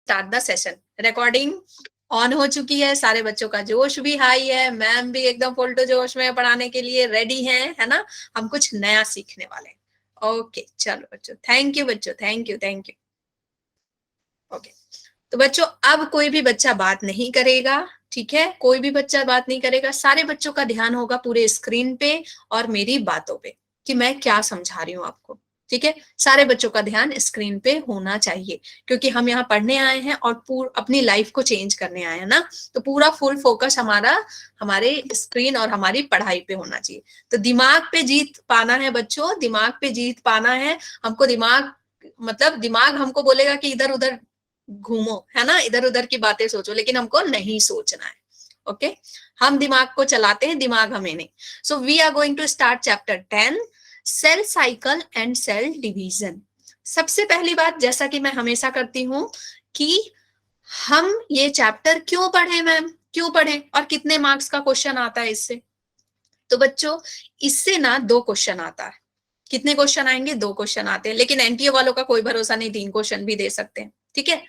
Start the session. Recording on हो चुकी है, सारे बच्चों का जोश भी हाई है, मैम भी एकदम फुल टू जोश में पढ़ाने के लिए रेडी हैं, है ना। हम कुछ नया सीखने वाले हैं। ओके चलो बच्चों, थैंक यू बच्चों, thank you thank you. Okay तो बच्चों अब कोई भी बच्चा बात नहीं करेगा, ठीक है, कोई भी बच्चा बात नहीं करेगा, सारे बच्चों का ध्यान होगा पूरे स्क्रीन पे और मेरी बातों पे कि मैं क्या समझा रही हूँ आपको, ठीक है। सारे बच्चों का ध्यान स्क्रीन पे होना चाहिए क्योंकि हम यहाँ पढ़ने आए हैं और अपनी लाइफ को चेंज करने आए हैं ना, तो पूरा फुल फोकस हमारा हमारे स्क्रीन और हमारी पढ़ाई पे होना चाहिए। तो दिमाग पे जीत पाना है बच्चों, दिमाग पे जीत पाना है हमको। दिमाग मतलब दिमाग हमको बोलेगा कि इधर उधर घूमो, है ना, इधर उधर की बातें सोचो, लेकिन हमको नहीं सोचना है। ओके हम दिमाग को चलाते हैं, दिमाग हमें नहीं। So we are going to start chapter 10 cell cycle and cell division. सबसे पहली बात, जैसा कि मैं हमेशा करती हूं, कि हम ये चैप्टर क्यों पढ़े मैम, क्यों पढ़े और कितने मार्क्स का क्वेश्चन आता है इससे। तो बच्चों इससे ना 2 क्वेश्चन आता है। कितने क्वेश्चन आएंगे? 2 क्वेश्चन आते हैं, लेकिन एनटीए वालों का कोई भरोसा नहीं, 3 क्वेश्चन भी दे सकते हैं, ठीक है।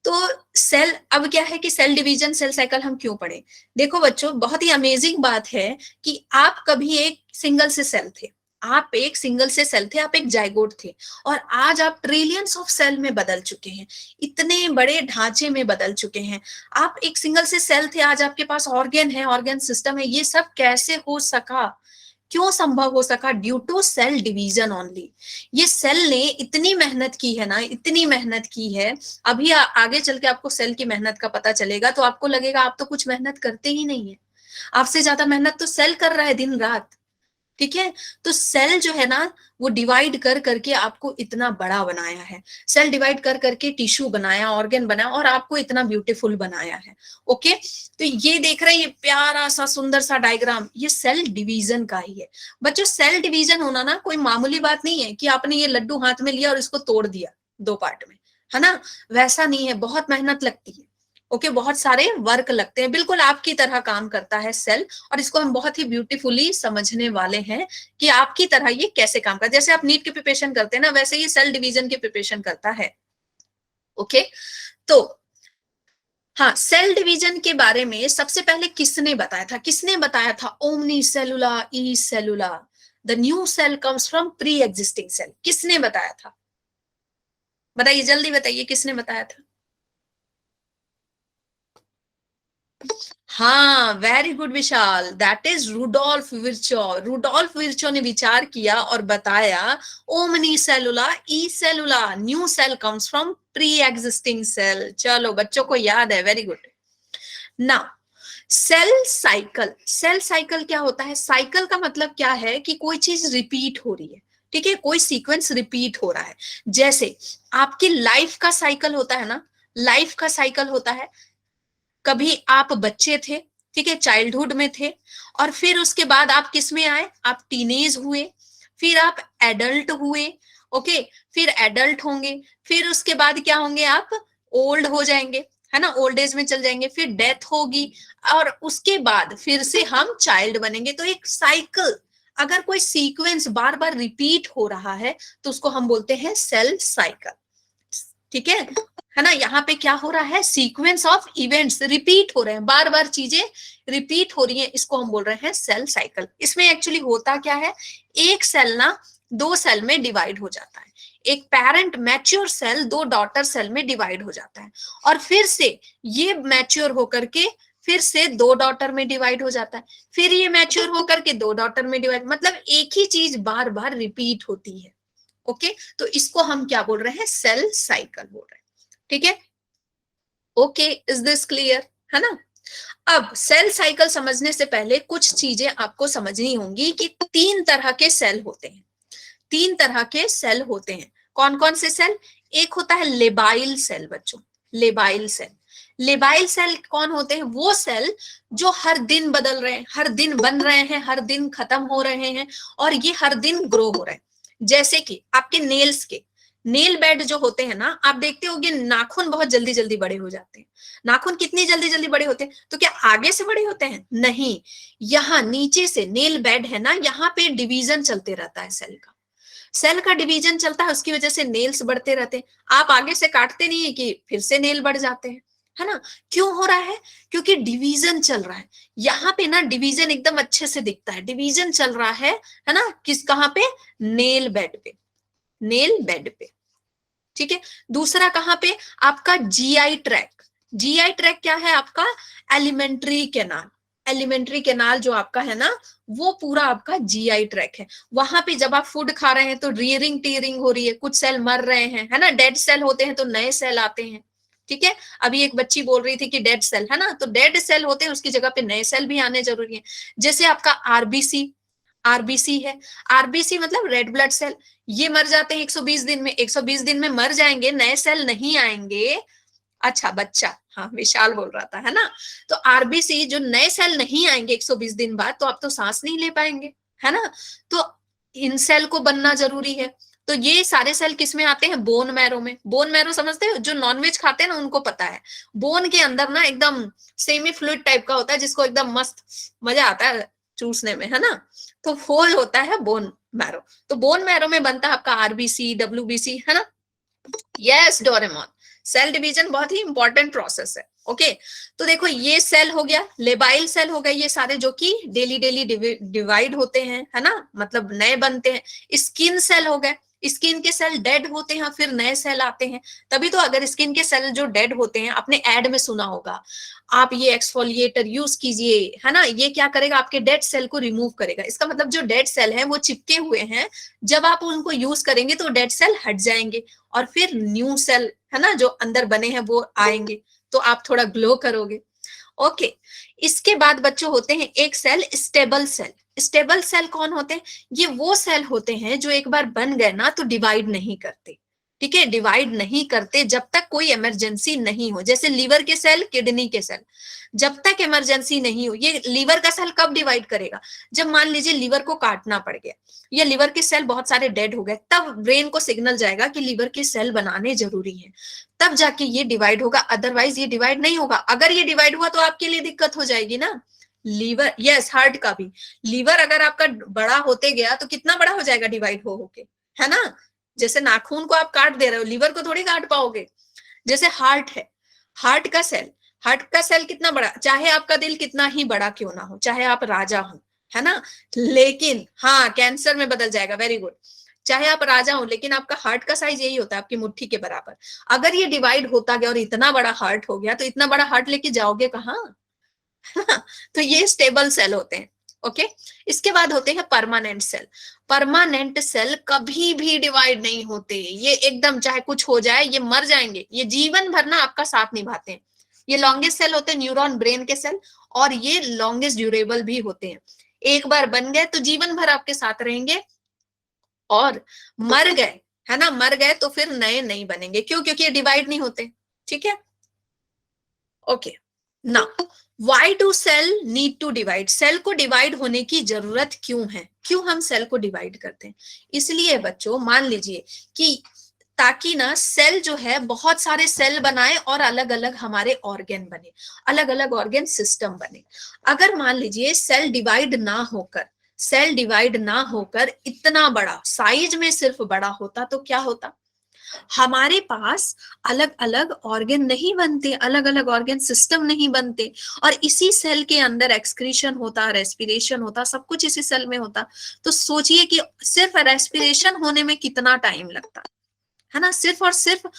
तो सेल, अब क्या है कि सेल डिवीजन सेल साइकिल हम क्यों पढ़े। देखो बच्चों बहुत ही अमेजिंग बात है कि आप कभी एक सिंगल से सेल थे, आप एक सिंगल से सेल थे, आप एक जाइगोट थे, और आज आप ट्रिलियंस ऑफ सेल में बदल चुके हैं, इतने बड़े ढांचे में बदल चुके हैं। आप एक सिंगल से सेल थे, आज आपके पास ऑर्गन है, ऑर्गन सिस्टम है। ये सब कैसे हो सका, क्यों संभव हो सका? Due to cell division only. ये सेल ने इतनी मेहनत की है ना, इतनी मेहनत की है। अभी आगे चल के आपको सेल की मेहनत का पता चलेगा तो आपको लगेगा आप तो कुछ मेहनत करते ही नहीं है, आपसे ज्यादा मेहनत तो सेल कर रहा है दिन रात, ठीक है। तो सेल जो है ना वो डिवाइड कर करके आपको इतना बड़ा बनाया है, सेल डिवाइड कर करके टिश्यू बनाया, ऑर्गन बनाया और आपको इतना ब्यूटीफुल बनाया है। ओके तो ये देख रहे हैं, ये प्यारा सा सुंदर सा डायग्राम, ये सेल डिवीजन का ही है। बच्चों सेल डिवीजन होना ना कोई मामूली बात नहीं है कि आपने ये लड्डू हाथ में लिया और इसको तोड़ दिया 2 पार्ट में, है ना, वैसा नहीं है, बहुत मेहनत लगती है। ओके बहुत सारे वर्क लगते हैं, बिल्कुल आपकी तरह काम करता है सेल, और इसको हम बहुत ही ब्यूटीफुली समझने वाले हैं कि आपकी तरह ये कैसे काम करता है। जैसे आप नीट की प्रिपरेशन करते हैं ना, वैसे ये सेल डिवीजन की प्रिपरेशन करता है। ओके तो हाँ, सेल डिवीजन के बारे में सबसे पहले किसने बताया था? किसने बताया था? ओमनी सेलुला ई सेलुला, the new cell comes from pre existing cell. किसने बताया था? बताइए जल्दी बताइए, किसने बताया था? हाँ very good Vishal, that is Rudolf Virchow. Rudolf Virchow ने विचार किया और बताया ओमनी सेलुला ई सेलुला, new cell comes from pre existing cell. चलो बच्चों को याद है, very good. Now cell cycle, cell cycle क्या होता है? साइकिल का मतलब क्या है कि कोई चीज रिपीट हो रही है, ठीक है, कोई सीक्वेंस रिपीट हो रहा है। जैसे आपकी लाइफ का साइकिल होता है ना, लाइफ का साइकिल होता है, कभी आप बच्चे थे, ठीक है, चाइल्डहुड में थे, और फिर उसके बाद आप किस में आए? आप टीनेज हुए, फिर आप एडल्ट हुए, ओके, फिर एडल्ट होंगे, फिर उसके बाद क्या होंगे? आप ओल्ड हो जाएंगे, है ना, ओल्ड एज में चल जाएंगे, फिर डेथ होगी, और उसके बाद फिर से हम चाइल्ड बनेंगे। तो एक साइकिल, अगर कोई सीक्वेंस बार बार रिपीट हो रहा है तो उसको हम बोलते हैं सेल साइकिल, ठीक है ना। यहाँ पे क्या हो रहा है? सीक्वेंस ऑफ इवेंट्स रिपीट हो रहे हैं, बार बार चीजें रिपीट हो रही हैं, इसको हम बोल रहे हैं सेल साइकिल। इसमें एक्चुअली होता क्या है, एक सेल ना 2 सेल में डिवाइड हो जाता है, एक parent mature cell 2 daughter cell में डिवाइड हो जाता है, और फिर से ये मैच्योर होकर के फिर से 2 डॉटर में डिवाइड हो जाता है, फिर ये मैच्योर होकर के 2 डॉटर में डिवाइड, मतलब एक ही चीज बार बार रिपीट होती है। ओके तो इसको हम क्या बोल रहे हैं? सेल साइकिल बोल रहे हैं, ठीक है। ओके इज दिस क्लियर, है ना। अब सेल साइकिल समझने से पहले कुछ चीजें आपको समझनी होंगी कि 3 तरह के सेल होते हैं, 3 तरह के सेल होते हैं। कौन कौन से सेल? एक होता है लेबाइल सेल बच्चों, लेबाइल सेल। लेबाइल सेल कौन होते हैं? वो सेल जो हर दिन बदल रहे हैं, हर दिन बन रहे हैं, हर दिन खत्म हो रहे हैं, और ये हर दिन ग्रो हो रहे हैं। जैसे कि आपके नेल्स के नेल बेड जो होते हैं ना, आप देखते होंगे नाखून बहुत जल्दी जल्दी बड़े हो जाते हैं। नाखून कितनी जल्दी जल्दी बड़े होते हैं? तो क्या आगे से बड़े होते हैं? नहीं, यहाँ नीचे से नेल बेड है ना, यहाँ पे डिवीजन चलते रहता है सेल का। सेल का डिवीजन चलता है, उसकी वजह से नेल्स बढ़ते रहते हैं। आप आगे से काटते नहीं है कि फिर से नेल बढ़ जाते हैं, है ना? क्यों हो रहा है? क्योंकि डिवीजन चल रहा है। यहाँ पे ना डिवीजन एकदम अच्छे से दिखता है, डिवीजन चल रहा है ना? किस, कहाँ पे? नेल बेड पे, नेल बेड पे, ठीक है। दूसरा कहाँ पे? आपका जीआई ट्रैक। जीआई ट्रैक क्या है आपका? Alimentary canal. एलिमेंट्री कैनाल जो आपका है ना, वो पूरा आपका जीआई ट्रैक है। वहां पे जब आप फूड खा रहे हैं तो रीयरिंग टीयरिंग हो रही है, कुछ सेल मर रहे हैं, है ना? डेड सेल होते हैं तो नए सेल आते हैं, ठीक है। अभी एक बच्ची बोल रही थी कि डेड सेल, है ना? तो डेड सेल होते हैं, उसकी जगह पे नए सेल भी आने जरूरी है। जैसे आपका आरबीसी, आरबीसी है, आरबीसी मतलब रेड ब्लड सेल, ये मर जाते हैं 120 दिन में, 120 दिन में मर जाएंगे, नए सेल नहीं आएंगे। अच्छा बच्चा, हाँ विशाल बोल रहा था, है ना? तो आरबीसी जो नए सेल नहीं आएंगे 120 दिन बाद, तो आप तो सांस नहीं ले पाएंगे, है ना? तो इन सेल को बनना जरूरी है। तो ये सारे सेल किस में आते हैं? बोन मैरो में। बोन मैरो समझते हो? जो नॉनवेज खाते हैं ना उनको पता है, बोन के अंदर ना एकदम सेमी फ्लूइड टाइप का होता है, जिसको एकदम मस्त मजा आता है चूसने में, है ना? तो वो होता है बोन मैरो। तो बोन मैरो में बनता है आपका आरबीसी, डब्ल्यूबीसी, है ना? Yes Doraemon. सेल डिवीजन बहुत ही इंपॉर्टेंट प्रोसेस है। ओके, तो देखो ये सेल हो गया, लेबाइल सेल हो गए, ये सारे जो कि डेली डेली डिवाइड होते हैं, है ना? मतलब नए बनते हैं। स्किन सेल हो गए, स्किन के सेल डेड होते हैं फिर नए सेल आते हैं। तभी तो अगर स्किन के सेल जो डेड होते हैं, आपने एड में सुना होगा, आप ये एक्सफोलिएटर यूज कीजिए, है ना? ये क्या करेगा? आपके डेड सेल को रिमूव करेगा। इसका मतलब जो डेड सेल है वो चिपके हुए हैं, जब आप उनको यूज करेंगे तो डेड सेल हट जाएंगे और फिर न्यू सेल, है ना, जो अंदर बने हैं वो आएंगे, तो आप थोड़ा ग्लो करोगे। ओके, इसके बाद बच्चों होते हैं एक cell stable cell. Stable cell कौन होते हैं? ये वो सेल होते हैं जो एक बार बन गए ना तो डिवाइड नहीं करते, ठीक है? डिवाइड नहीं करते जब तक कोई इमरजेंसी नहीं हो। जैसे लीवर के सेल, किडनी के सेल, जब तक इमरजेंसी नहीं हो। ये लीवर का सेल कब डिवाइड करेगा? जब मान लीजिए लीवर को काटना पड़ गया, या लीवर के सेल बहुत सारे डेड हो गए, तब ब्रेन को सिग्नल जाएगा कि लीवर के सेल बनाने जरूरी है, तब जाके ये डिवाइड होगा। अदरवाइज ये डिवाइड नहीं होगा। अगर ये डिवाइड हुआ तो आपके लिए दिक्कत हो जाएगी ना। लीवर, यस, हार्ट का भी। लीवर अगर आपका बड़ा होते गया तो कितना बड़ा हो जाएगा डिवाइड हो होके, है ना? जैसे नाखून को आप काट दे रहे हो, लीवर को थोड़ी काट पाओगे। जैसे हार्ट है, हार्ट का सेल, हार्ट का सेल कितना बड़ा, चाहे आपका दिल कितना ही बड़ा क्यों ना हो, चाहे आप राजा हो, है ना? लेकिन हाँ, कैंसर में बदल जाएगा, वेरी गुड। चाहे आप राजा हो, लेकिन आपका हार्ट का साइज यही होता है, आपकी मुट्ठी के बराबर। अगर ये डिवाइड होता गया और इतना बड़ा हार्ट हो गया, तो इतना बड़ा हार्ट लेके जाओगे कहाँ? तो ये स्टेबल सेल होते हैं। ओके, इसके बाद होते हैं परमानेंट सेल। परमानेंट सेल कभी भी डिवाइड नहीं होते, ये एकदम चाहे कुछ हो जाए ये मर जाएंगे, ये जीवन भर ना आपका साथ निभाते हैं। ये लॉन्गेस्ट सेल होते हैं न्यूरॉन, ब्रेन के सेल, और ये लॉन्गेस्ट ड्यूरेबल भी होते हैं। एक बार बन गए तो जीवन भर आपके साथ रहेंगे, और मर गए, है ना, मर गए तो फिर नए नहीं बनेंगे। क्यों? क्योंकि ये डिवाइड नहीं होते, ठीक है। Okay, now why do cell need to divide? Cell को डिवाइड होने की जरूरत क्यों है? क्यों हम सेल को डिवाइड करते हैं? इसलिए बच्चों, मान लीजिए कि ताकि ना सेल जो है बहुत सारे सेल बनाए और अलग अलग हमारे ऑर्गन बने, अलग अलग ऑर्गन सिस्टम बने। अगर मान लीजिए सेल डिवाइड ना होकर, सेल डिवाइड ना होकर इतना बड़ा साइज में सिर्फ बड़ा होता तो क्या होता? हमारे पास अलग अलग ऑर्गन नहीं बनते, अलग अलग ऑर्गन सिस्टम नहीं बनते, और इसी सेल के अंदर एक्सक्रीशन होता, रेस्पिरेशन होता, सब कुछ इसी सेल में होता। तो सोचिए कि सिर्फ रेस्पिरेशन होने में कितना टाइम लगता है ना? सिर्फ और सिर्फ।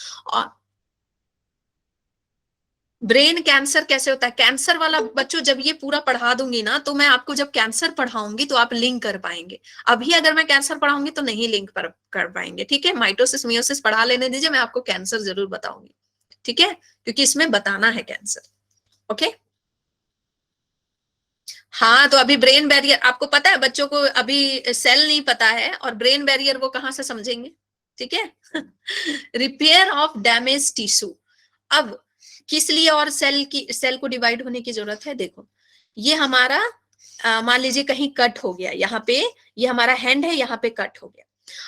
ब्रेन कैंसर कैसे होता है? कैंसर वाला बच्चों जब ये पूरा पढ़ा दूंगी ना, तो मैं आपको जब कैंसर पढ़ाऊंगी तो आप लिंक कर पाएंगे। अभी अगर मैं कैंसर पढ़ाऊंगी तो नहीं लिंक कर पाएंगे, ठीक है? माइटोसिस मियोसिस पढ़ा लेने दीजिए, मैं आपको कैंसर जरूर बताऊंगी, ठीक है? क्योंकि इसमें बताना है कैंसर। ओके, हाँ, तो अभी ब्रेन बैरियर आपको पता है, बच्चों को अभी सेल नहीं पता है, और ब्रेन बैरियर वो कहाँ से समझेंगे, ठीक है? Repair of damage tissue. अब किस लिए और सेल को डिवाइड होने की जरूरत है? देखो, ये हमारा मान लीजिए कहीं कट हो गया, यहाँ पे ये हमारा हैंड है, यहाँ पे कट हो गया।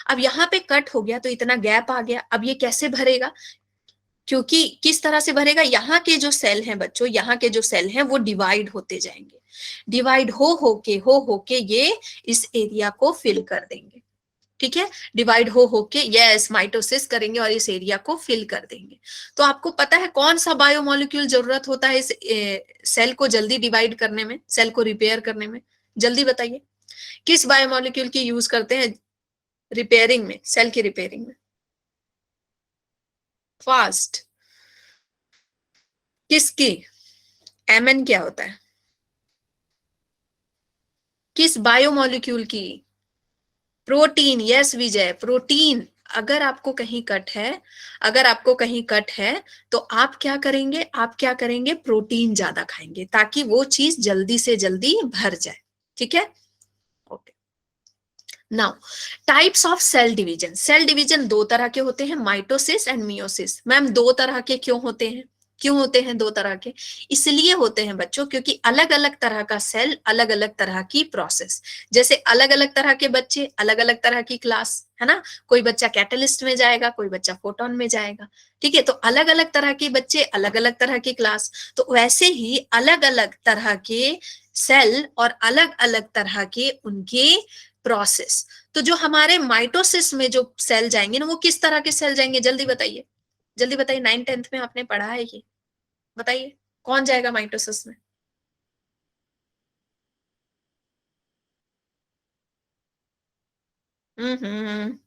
अब यहाँ पे कट हो गया तो इतना गैप आ गया, अब ये कैसे भरेगा? क्योंकि किस तरह से भरेगा? यहाँ के जो सेल हैं बच्चों, यहाँ के जो सेल हैं वो डिवाइड होते जाएंगे, डिवाइड हो होके ये इस एरिया को फिल कर देंगे, ठीक है, डिवाइड हो के यस माइटोसिस करेंगे और इस एरिया को फिल कर देंगे। तो आपको पता है कौन सा बायोमोलिक्यूल जरूरत होता है इस सेल को जल्दी डिवाइड करने में, सेल को रिपेयर करने में? जल्दी बताइए, किस बायोमोलिक्यूल की यूज करते हैं रिपेयरिंग में, सेल की रिपेयरिंग में? फास्ट, किसकी? एमएन क्या होता है? किस बायोमोलिक्यूल की? प्रोटीन, यस विजय, प्रोटीन। अगर आपको कहीं कट है, अगर आपको कहीं कट है तो आप क्या करेंगे, आप क्या करेंगे, प्रोटीन ज्यादा खाएंगे ताकि वो चीज जल्दी से जल्दी भर जाए। ठीक है, okay. Now types of cell division. Cell division दो तरह के होते हैं, माइटोसिस एंड मियोसिस। मैम दो तरह के क्यों होते हैं? क्यों होते हैं दो तरह के? इसलिए होते हैं बच्चों क्योंकि अलग अलग तरह का सेल, अलग अलग तरह की प्रोसेस। जैसे अलग अलग तरह के बच्चे, अलग अलग तरह की क्लास, है ना? कोई बच्चा कैटलिस्ट में जाएगा, कोई बच्चा फोटोन में जाएगा। ठीक है, तो अलग अलग तरह के बच्चे, अलग अलग तरह की क्लास। तो वैसे ही अलग अलग तरह के सेल और अलग अलग तरह के उनके प्रोसेस। तो जो हमारे माइटोसिस में जो सेल जाएंगे ना, वो किस तरह के सेल जाएंगे? जल्दी बताइए, जल्दी बताइए, 9th 10th में आपने पढ़ा है ये, बताइए कौन जाएगा माइटोसिस में? हम्म,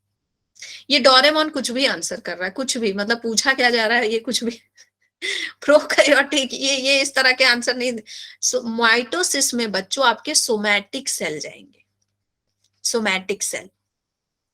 ये डोरेमोन कुछ भी आंसर कर रहा है, कुछ भी, मतलब पूछा क्या जा रहा है ये कुछ भी प्रोकैरियोटिक, ये इस तरह के आंसर नहीं। माइटोसिस में बच्चों आपके सोमैटिक सेल जाएंगे, सोमैटिक सेल।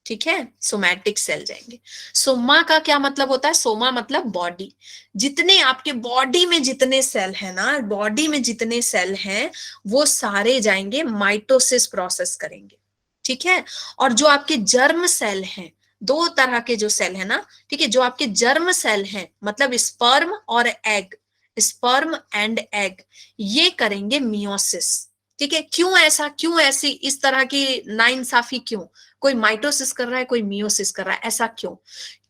ठीक है, सोमैटिक सेल जाएंगे। सोमा का क्या मतलब होता है? सोमा मतलब बॉडी। जितने आपके बॉडी में जितने सेल है ना, बॉडी में जितने सेल हैं वो सारे जाएंगे माइटोसिस प्रोसेस करेंगे। ठीक है, और जो आपके जर्म सेल हैं, दो तरह के जो सेल है ना, ठीक है, जो आपके जर्म सेल हैं मतलब स्पर्म और एग, स्पर्म एंड एग, ये करेंगे मियोसिस। ठीक है, क्यों ऐसा, क्यों ऐसी इस तरह की नाइंसाफी क्यों? कोई माइटोसिस कर रहा है, कोई मियोसिस कर रहा है, ऐसा क्यों?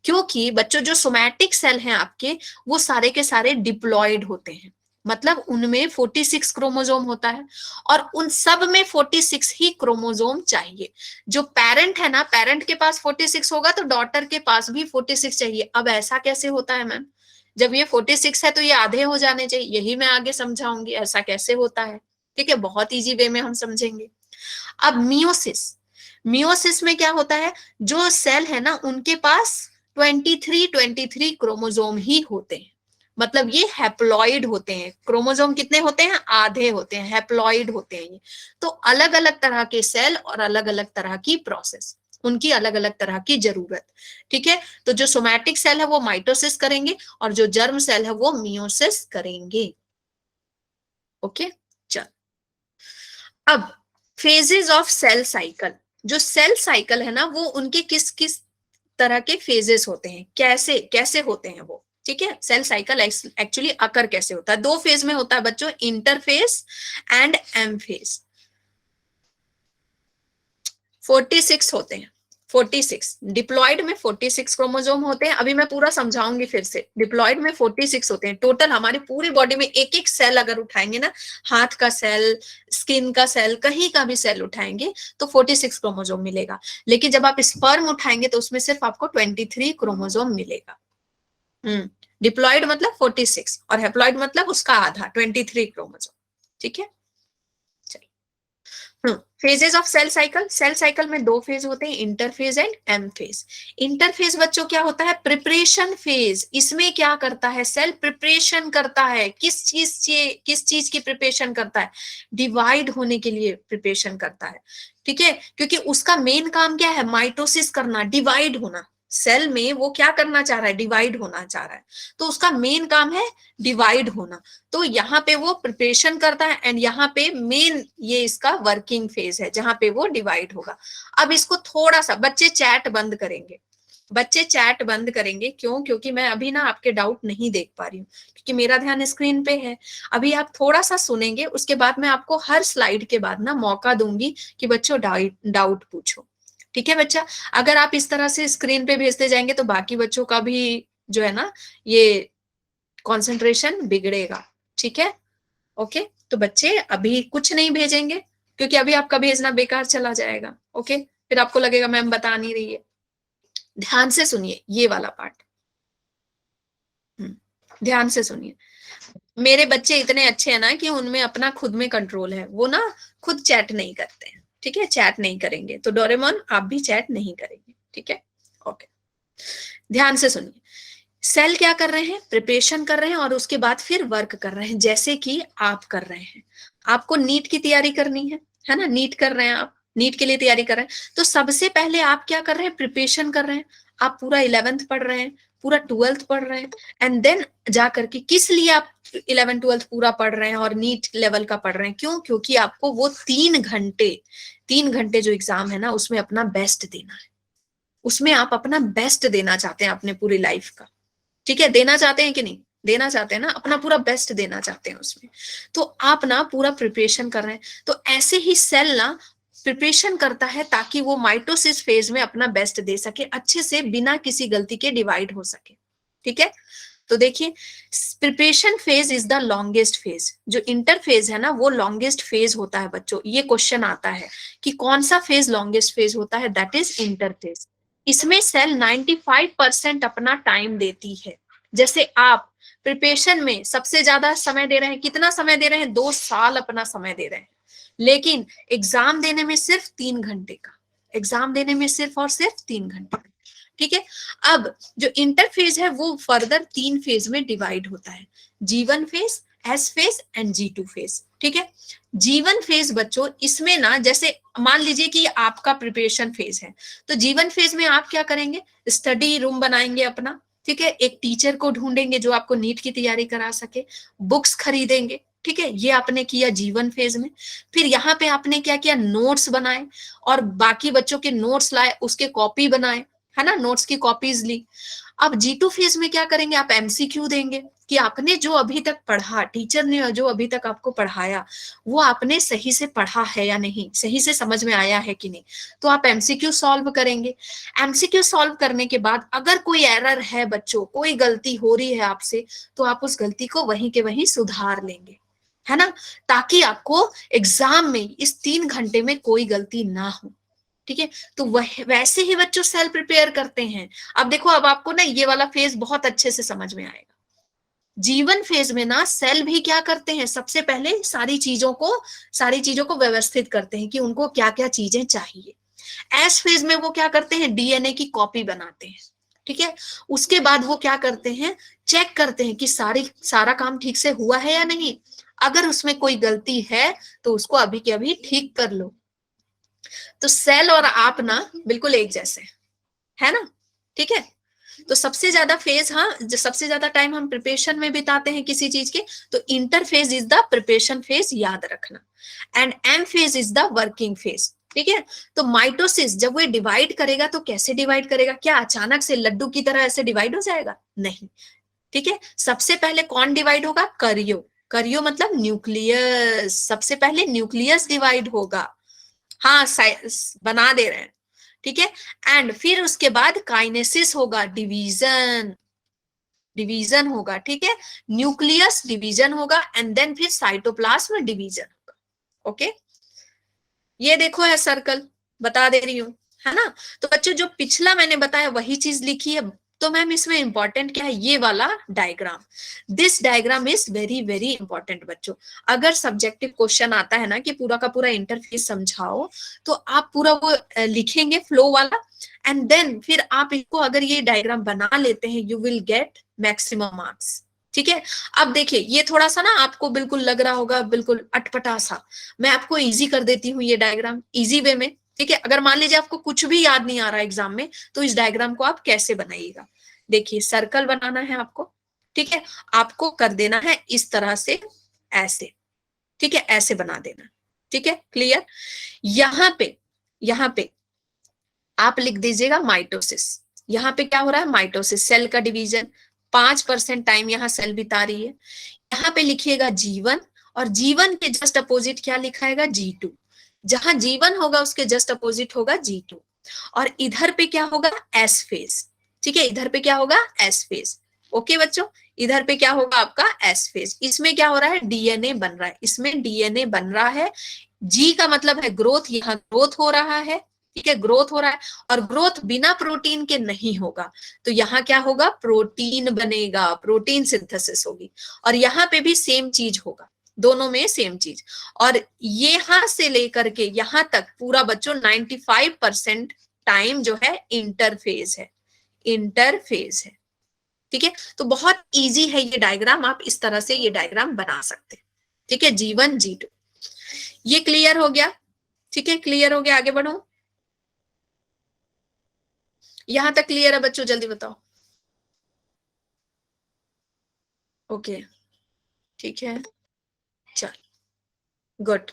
क्योंकि बच्चों जो सोमैटिक सेल हैं आपके, वो सारे के सारे डिप्लॉयड होते हैं, मतलब उनमें 46 क्रोमोसोम होता है और उन सब में 46 ही क्रोमोसोम चाहिए। जो पेरेंट है ना, पेरेंट के पास 46 होगा तो डॉटर के पास भी 46 चाहिए। अब ऐसा कैसे होता है मैम? जब ये 46 है तो ये आधे हो जाने चाहिए, यही मैं आगे समझाऊंगी ऐसा कैसे होता है। ठीक है, बहुत इजी वे में हम समझेंगे। अब मियोसिस, मियोसिस में क्या होता है, जो सेल है ना उनके पास 23 क्रोमोसोम ही होते हैं, मतलब ये हैप्लॉइड होते हैं। क्रोमोसोम कितने होते हैं? आधे होते हैं, हैप्लॉइड होते हैं ये। तो अलग अलग तरह के सेल और अलग अलग तरह की प्रोसेस, उनकी अलग अलग तरह की जरूरत। ठीक है, तो जो सोमैटिक सेल है वो माइटोसिस करेंगे और जो जर्म सेल है वो मियोसिस करेंगे। ओके, चल। अब फेजेस ऑफ सेल साइकिल, जो सेल साइकिल है ना वो उनके किस किस तरह के फेजेस होते हैं, कैसे कैसे होते हैं वो? ठीक है, सेल साइकिल एक्चुअली अकर कैसे होता है? दो फेज में होता है बच्चों, इंटरफेज एंड एम फेज। 46 होते हैं, 46 डिप्लॉयड में 46 क्रोमोसोम होते हैं। अभी मैं पूरा समझाऊंगी फिर से। डिप्लॉयड में 46 होते हैं टोटल। हमारी पूरी बॉडी में एक एक सेल अगर उठाएंगे ना, हाथ का सेल, स्किन का सेल, कहीं का भी सेल उठाएंगे तो 46 क्रोमोसोम मिलेगा। लेकिन जब आप स्पर्म उठाएंगे तो उसमें सिर्फ आपको 23 क्रोमोसोम मिलेगा। डिप्लॉयड मतलब 46 और हेप्लॉयड मतलब उसका आधा, 23 क्रोमोसोम। ठीक है, phases of cell cycle. Cell cycle में दो फेज होते हैं, interphase and M phase. Interphase बच्चों क्या होता है? Preparation phase. इसमें क्या करता है? सेल प्रिपरेशन करता है। किस चीज की प्रिपरेशन करता है? डिवाइड होने के लिए प्रिपरेशन करता है। ठीक है, क्योंकि उसका मेन काम क्या है? माइटोसिस करना, डिवाइड होना। सेल में वो क्या करना चाह रहा है? डिवाइड होना चाह रहा है, तो उसका मेन काम है डिवाइड होना। तो यहाँ पे वो प्रिपरेशन करता है एंड यहाँ पे मेन ये इसका वर्किंग फेज है जहां पे वो डिवाइड होगा। अब इसको थोड़ा सा बच्चे चैट बंद करेंगे, बच्चे चैट बंद करेंगे। क्यों? क्योंकि मैं अभी ना आपके डाउट नहीं देख पा रही हूँ, क्योंकि मेरा ध्यान स्क्रीन पे है। अभी आप थोड़ा सा सुनेंगे, उसके बाद मैं आपको हर स्लाइड के बाद ना मौका दूंगी कि बच्चों डाउट पूछो। ठीक है बच्चा, अगर आप इस तरह से स्क्रीन पे भेजते जाएंगे तो बाकी बच्चों का भी जो है ना ये कंसंट्रेशन बिगड़ेगा। ठीक है, ओके। तो बच्चे अभी कुछ नहीं भेजेंगे क्योंकि अभी आपका भेजना बेकार चला जाएगा। ओके, फिर आपको लगेगा मैम बता नहीं रही है। ध्यान से सुनिए ये वाला पार्ट, ध्यान से सुनिए। मेरे बच्चे इतने अच्छे हैं ना कि उनमें अपना खुद में कंट्रोल है, वो ना खुद चैट नहीं करते हैं, ठीक है, चैट नहीं करेंगे। तो डोरेमोन आप भी चैट नहीं करेंगे, ठीक है, ओके। ध्यान से सुनिए, सेल क्या कर रहे हैं, प्रिपरेशन कर रहे हैं और उसके बाद फिर वर्क कर रहे हैं, जैसे कि आप कर रहे हैं। आपको नीट की तैयारी करनी है ना, नीट कर रहे हैं आप, नीट के लिए तैयारी कर रहे हैं। तो सबसे पहले आप क्या कर रहे हैं, प्रिपरेशन कर रहे हैं। आप पूरा 11th पढ़ रहे हैं, पूरा 12th पढ़ रहे हैं, एंड देन जाकर के किस लिए आप 11th 12th पूरा पढ़ रहे हैं और नीट लेवल का पढ़ रहे हैं, क्यों? क्योंकि आपको वो 3 घंटे जो एग्जाम है ना, उसमें अपना बेस्ट देना है। उसमें आप अपना बेस्ट देना चाहते हैं अपने पूरी लाइफ का, ठीक है, देना चाहते हैं कि नहीं, देना चाहते हैं ना, अपना पूरा बेस्ट देना चाहते हैं उसमें। तो आप ना पूरा प्रिपरेशन कर रहे हैं। तो ऐसे ही सेल ना प्रिपरेशन करता है ताकि वो माइटोसिस फेज में अपना बेस्ट दे सके, अच्छे से बिना किसी गलती के डिवाइड हो सके, ठीक है। तो देखिए, preparation phase is the longest phase. जो इंटर फेज है ना, वो लॉन्गेस्ट फेज होता है बच्चों। ये क्वेश्चन आता है कि कौन सा फेज लॉन्गेस्ट फेज होता है, दैट इज इंटर फेज। इसमें सेल 95% अपना टाइम देती है। जैसे आप प्रिपरेशन में सबसे ज्यादा समय दे रहे हैं, कितना समय दे रहे हैं, 2 साल अपना समय दे रहे हैं, लेकिन एग्जाम देने में सिर्फ 3 घंटे का, एग्जाम देने में सिर्फ और सिर्फ 3 घंटे, ठीक है। अब जो इंटरफेज है वो फर्दर 3 फेज में डिवाइड होता है, G1 phase, S phase and G2 phase, ठीक है। G1 फेज बच्चों, इसमें ना जैसे मान लीजिए कि आपका प्रिपरेशन फेज है, तो G1 फेज में आप क्या करेंगे, स्टडी रूम बनाएंगे अपना, ठीक है, एक टीचर को ढूंढेंगे जो आपको नीट की तैयारी करा सके, बुक्स खरीदेंगे, ठीक है, ये आपने किया G1 फेज में। फिर यहाँ पे आपने क्या किया, नोट्स बनाए और बाकी बच्चों के नोट्स लाए, उसके कॉपी बनाए, है ना, नोट्स की कॉपीज ली। अब G2 फेज में क्या करेंगे, आप MCQ देंगे कि आपने जो अभी तक पढ़ा, टीचर ने जो अभी तक आपको पढ़ाया, वो आपने सही से पढ़ा है या नहीं, सही से समझ में आया है कि नहीं। तो आप MCQ सॉल्व करेंगे। MCQ सॉल्व करने के बाद अगर कोई एरर है बच्चों, कोई गलती हो रही है आपसे, तो आप उस गलती को वहीं के वहीं सुधार लेंगे, है ना, ताकि आपको एग्जाम में इस 3 घंटे में कोई गलती ना हो, ठीक है। तो वैसे ही बच्चों सेल प्रिपेयर करते हैं। अब देखो, अब आपको ना ये वाला फेज बहुत अच्छे से समझ में आएगा। G1 फेज में ना सेल भी क्या करते हैं, सबसे पहले सारी चीजों को व्यवस्थित करते हैं कि उनको क्या क्या चीजें चाहिए। एस फेज में वो क्या करते हैं, DNA की कॉपी बनाते हैं, ठीक है। उसके बाद वो क्या करते हैं, चेक करते हैं कि सारा काम ठीक से हुआ है या नहीं। अगर उसमें कोई गलती है तो उसको अभी के अभी ठीक कर लो। तो सेल और आप ना बिल्कुल एक जैसे है ना, ठीक है। तो सबसे ज्यादा फेज, हाँ, जो सबसे ज्यादा टाइम हम प्रिपरेशन में बिताते हैं किसी चीज के, तो inter phase is the preparation phase, याद रखना। And M phase is the working phase, ठीक है। तो माइटोसिस जब वो डिवाइड करेगा तो कैसे डिवाइड करेगा, क्या अचानक से लड्डू की तरह ऐसे डिवाइड हो जाएगा, नहीं, ठीक है। सबसे पहले कौन डिवाइड होगा, करियो, करियो मतलब न्यूक्लियस, सबसे पहले न्यूक्लियस डिवाइड होगा, हाँ बना दे रहे हैं, ठीक है। एंड फिर उसके बाद काइनेसिस होगा, डिवीजन, डिवीजन होगा, ठीक है, न्यूक्लियस डिवीजन होगा, एंड देन फिर साइटोप्लाज्म डिवीजन होगा, ओके। ये देखो है सर्कल, बता दे रही हूँ, है ना। तो बच्चों जो पिछला मैंने बताया वही चीज लिखी है। तो मैम इसमें इंपॉर्टेंट क्या है, ये वाला diagram, this diagram is very very important बच्चों। अगर सब्जेक्टिव क्वेश्चन आता है ना कि पूरा का पूरा इंटरफेस समझाओ, तो आप पूरा वो लिखेंगे फ्लो वाला, एंड देन फिर आप इसको अगर ये डायग्राम बना लेते हैं, you will get maximum marks, ठीक है। अब देखिए, ये थोड़ा सा ना आपको बिल्कुल लग रहा होगा बिल्कुल अटपटा सा, मैं आपको इजी कर देती हूँ ये डायग्राम इजी वे में, ठीक है। अगर मान लीजिए आपको कुछ भी याद नहीं आ रहा एग्जाम में, तो इस डायग्राम को आप कैसे बनाइएगा, देखिए, सर्कल बनाना है आपको, ठीक है, आपको कर देना है इस तरह से, ऐसे, ठीक है, ऐसे बना देना, ठीक है, क्लियर। यहाँ पे आप लिख दीजिएगा माइटोसिस। यहाँ पे क्या हो रहा है, माइटोसिस, सेल का डिवीजन, 5% टाइम यहाँ सेल बिता रही है। यहाँ पे लिखिएगा G1, और G1 के जस्ट अपोजिट क्या लिखाएगा, G2। जहां G1 होगा उसके जस्ट अपोजिट होगा G2, और इधर पे क्या होगा, S फेज, ठीक है, इधर पे क्या होगा, S फेज, ओके बच्चों। इधर पे क्या होगा आपका S फेज। इसमें क्या हो रहा है, DNA बन रहा है, इसमें DNA बन रहा है। G का मतलब है ग्रोथ, यहाँ ग्रोथ हो रहा है, ठीक है, ग्रोथ हो रहा है, और ग्रोथ बिना प्रोटीन के नहीं होगा, तो यहाँ क्या होगा, प्रोटीन बनेगा, प्रोटीन सिंथेसिस होगी, और यहाँ पे भी सेम चीज होगा, दोनों में सेम चीज। और यहाँ से लेकर के यहाँ तक पूरा बच्चों 95% टाइम जो है इंटरफेज है, इंटरफेज है। ठीक है, तो बहुत इजी है ये डायग्राम, आप इस तरह से ये डायग्राम बना सकते हैं। ठीक है, G1 G2 ये क्लियर हो गया। ठीक है, क्लियर हो गया, आगे बढ़ो। यहां तक क्लियर है बच्चों, जल्दी बताओ। ओके, ठीक है, चल, गुड।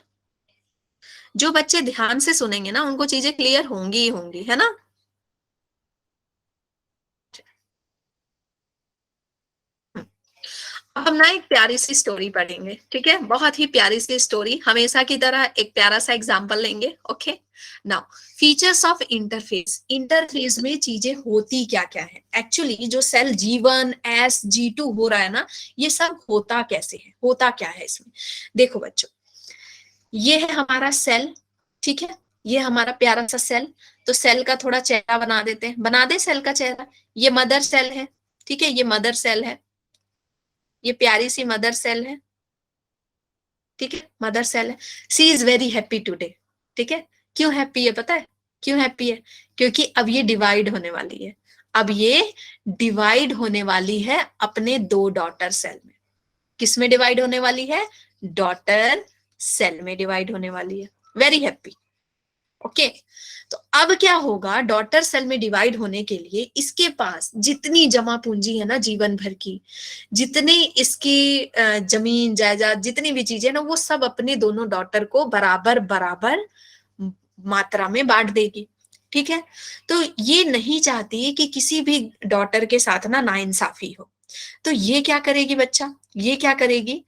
जो बच्चे ध्यान से सुनेंगे ना उनको चीजें क्लियर होंगी ही होंगी, है ना। अब हम ना एक प्यारी सी स्टोरी पढ़ेंगे, ठीक है, बहुत ही प्यारी सी स्टोरी, हमेशा की तरह एक प्यारा सा एग्जांपल लेंगे। Okay, now features of interface. Interface में चीजें होती क्या क्या है, एक्चुअली जो सेल G1 S G2 हो रहा है ना, ये सब होता कैसे है, होता क्या है इसमें। देखो बच्चों, ये है हमारा सेल, ठीक है, ये हमारा प्यारा सा सेल। तो सेल का थोड़ा चेहरा बना देते हैं, बना दे सेल का चेहरा। ये मदर सेल है, ठीक है, ये मदर सेल है, ये प्यारी सी मदर सेल है, ठीक है, मदर सेल है। सी इज वेरी हैप्पी टुडे, ठीक है, क्यों हैप्पी है पता है, क्यों हैप्पी है, क्योंकि अब ये डिवाइड होने वाली है, अब ये डिवाइड होने वाली है अपने दो डॉटर सेल में। किस में डिवाइड होने वाली है, डॉटर सेल में डिवाइड होने वाली है, वेरी हैप्पी। ओके, तो अब क्या होगा, डॉटर सेल में डिवाइड होने के लिए इसके पास जितनी जमा पूंजी है ना जीवन भर की, जितनी इसकी जमीन जायदाद जितनी भी चीजें ना, वो सब अपने दोनों डॉटर को बराबर बराबर मात्रा में बांट देगी। ठीक है, तो ये नहीं चाहती कि किसी भी डॉटर के साथ ना नाइंसाफी हो, तो ये क्या करेगी बच्चा, ये क्या करेगी,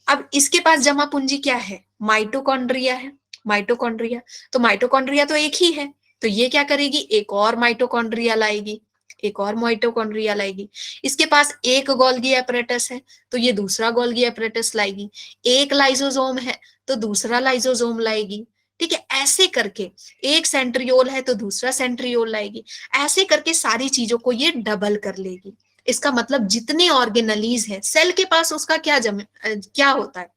अब इसके पास जमा पूंजी क्या है, माइटोकॉन्ड्रिया है, माइटोकॉन्ड्रिया, तो माइटोकॉन्ड्रिया तो एक ही है, तो ये क्या करेगी, एक और माइटोकॉन्ड्रिया लाएगी, एक और माइटोकॉन्ड्रिया लाएगी। इसके पास एक गोल्गी एपरेटस है, तो ये दूसरा गोल्गी एपरेटस लाएगी। एक लाइसोसोम है तो दूसरा लाइसोसोम लाएगी। ठीक है, ऐसे करके एक सेंट्रियोल है तो दूसरा सेंट्रियोल लाएगी, ऐसे करके सारी चीजों को ये डबल कर लेगी। इसका मतलब जितने ऑर्गेनलीज है सेल के पास, उसका क्या होता है,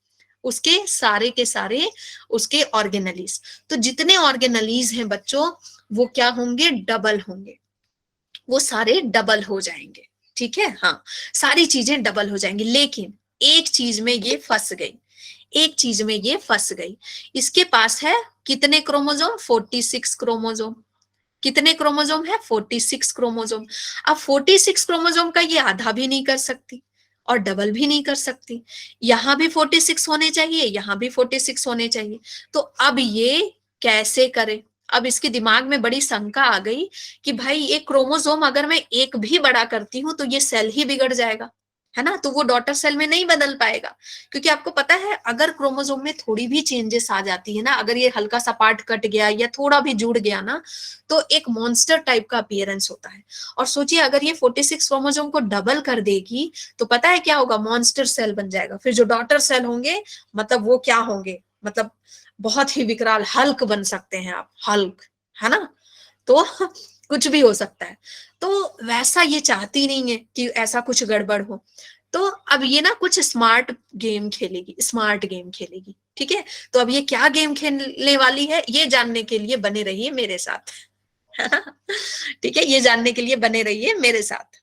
उसके सारे के सारे उसके ऑर्गेनलीज, तो जितने ऑर्गेनलीज हैं बच्चों वो क्या होंगे, डबल होंगे, वो सारे डबल हो जाएंगे। ठीक है, हाँ, सारी चीजें डबल हो जाएंगी, लेकिन एक चीज में ये फंस गई, एक चीज में ये फंस गई, इसके पास है कितने क्रोमोजोम, 46 क्रोमोजोम। कितने क्रोमोजोम है, 46 क्रोमोजोम। अब 46 क्रोमोजोम का ये आधा भी नहीं कर सकती और डबल भी नहीं कर सकती, यहां भी 46 होने चाहिए, यहां भी 46 होने चाहिए, तो अब ये कैसे करे। अब इसके दिमाग में बड़ी शंका आ गई कि भाई ये क्रोमोजोम अगर मैं एक भी बड़ा करती हूँ तो ये सेल ही बिगड़ जाएगा, है ना, तो वो डॉटर सेल में नहीं बदल पाएगा। क्योंकि आपको पता है अगर क्रोमोसोम में थोड़ी भी चेंजेस आ जाती है ना, अगर ये हल्का सा पार्ट कट गया या थोड़ा भी जुड़ गया ना, तो एक मॉन्स्टर टाइप का अपीयरेंस होता है। और सोचिए अगर ये 46 क्रोमोसोम को डबल कर देगी तो पता है क्या होगा, मॉन्स्टर सेल बन जाएगा। फिर जो डॉटर सेल होंगे मतलब वो क्या होंगे, मतलब बहुत ही विकराल, हल्क बन सकते हैं आप, हल्क, है ना, तो कुछ भी हो सकता है। तो वैसा ये चाहती नहीं है कि ऐसा कुछ गड़बड़ हो, तो अब ये ना कुछ स्मार्ट गेम खेलेगी, स्मार्ट गेम खेलेगी। ठीक है, तो अब ये क्या गेम खेलने वाली है ये जानने के लिए बने रहिए मेरे साथ। ठीक है, ये जानने के लिए बने रहिए मेरे साथ।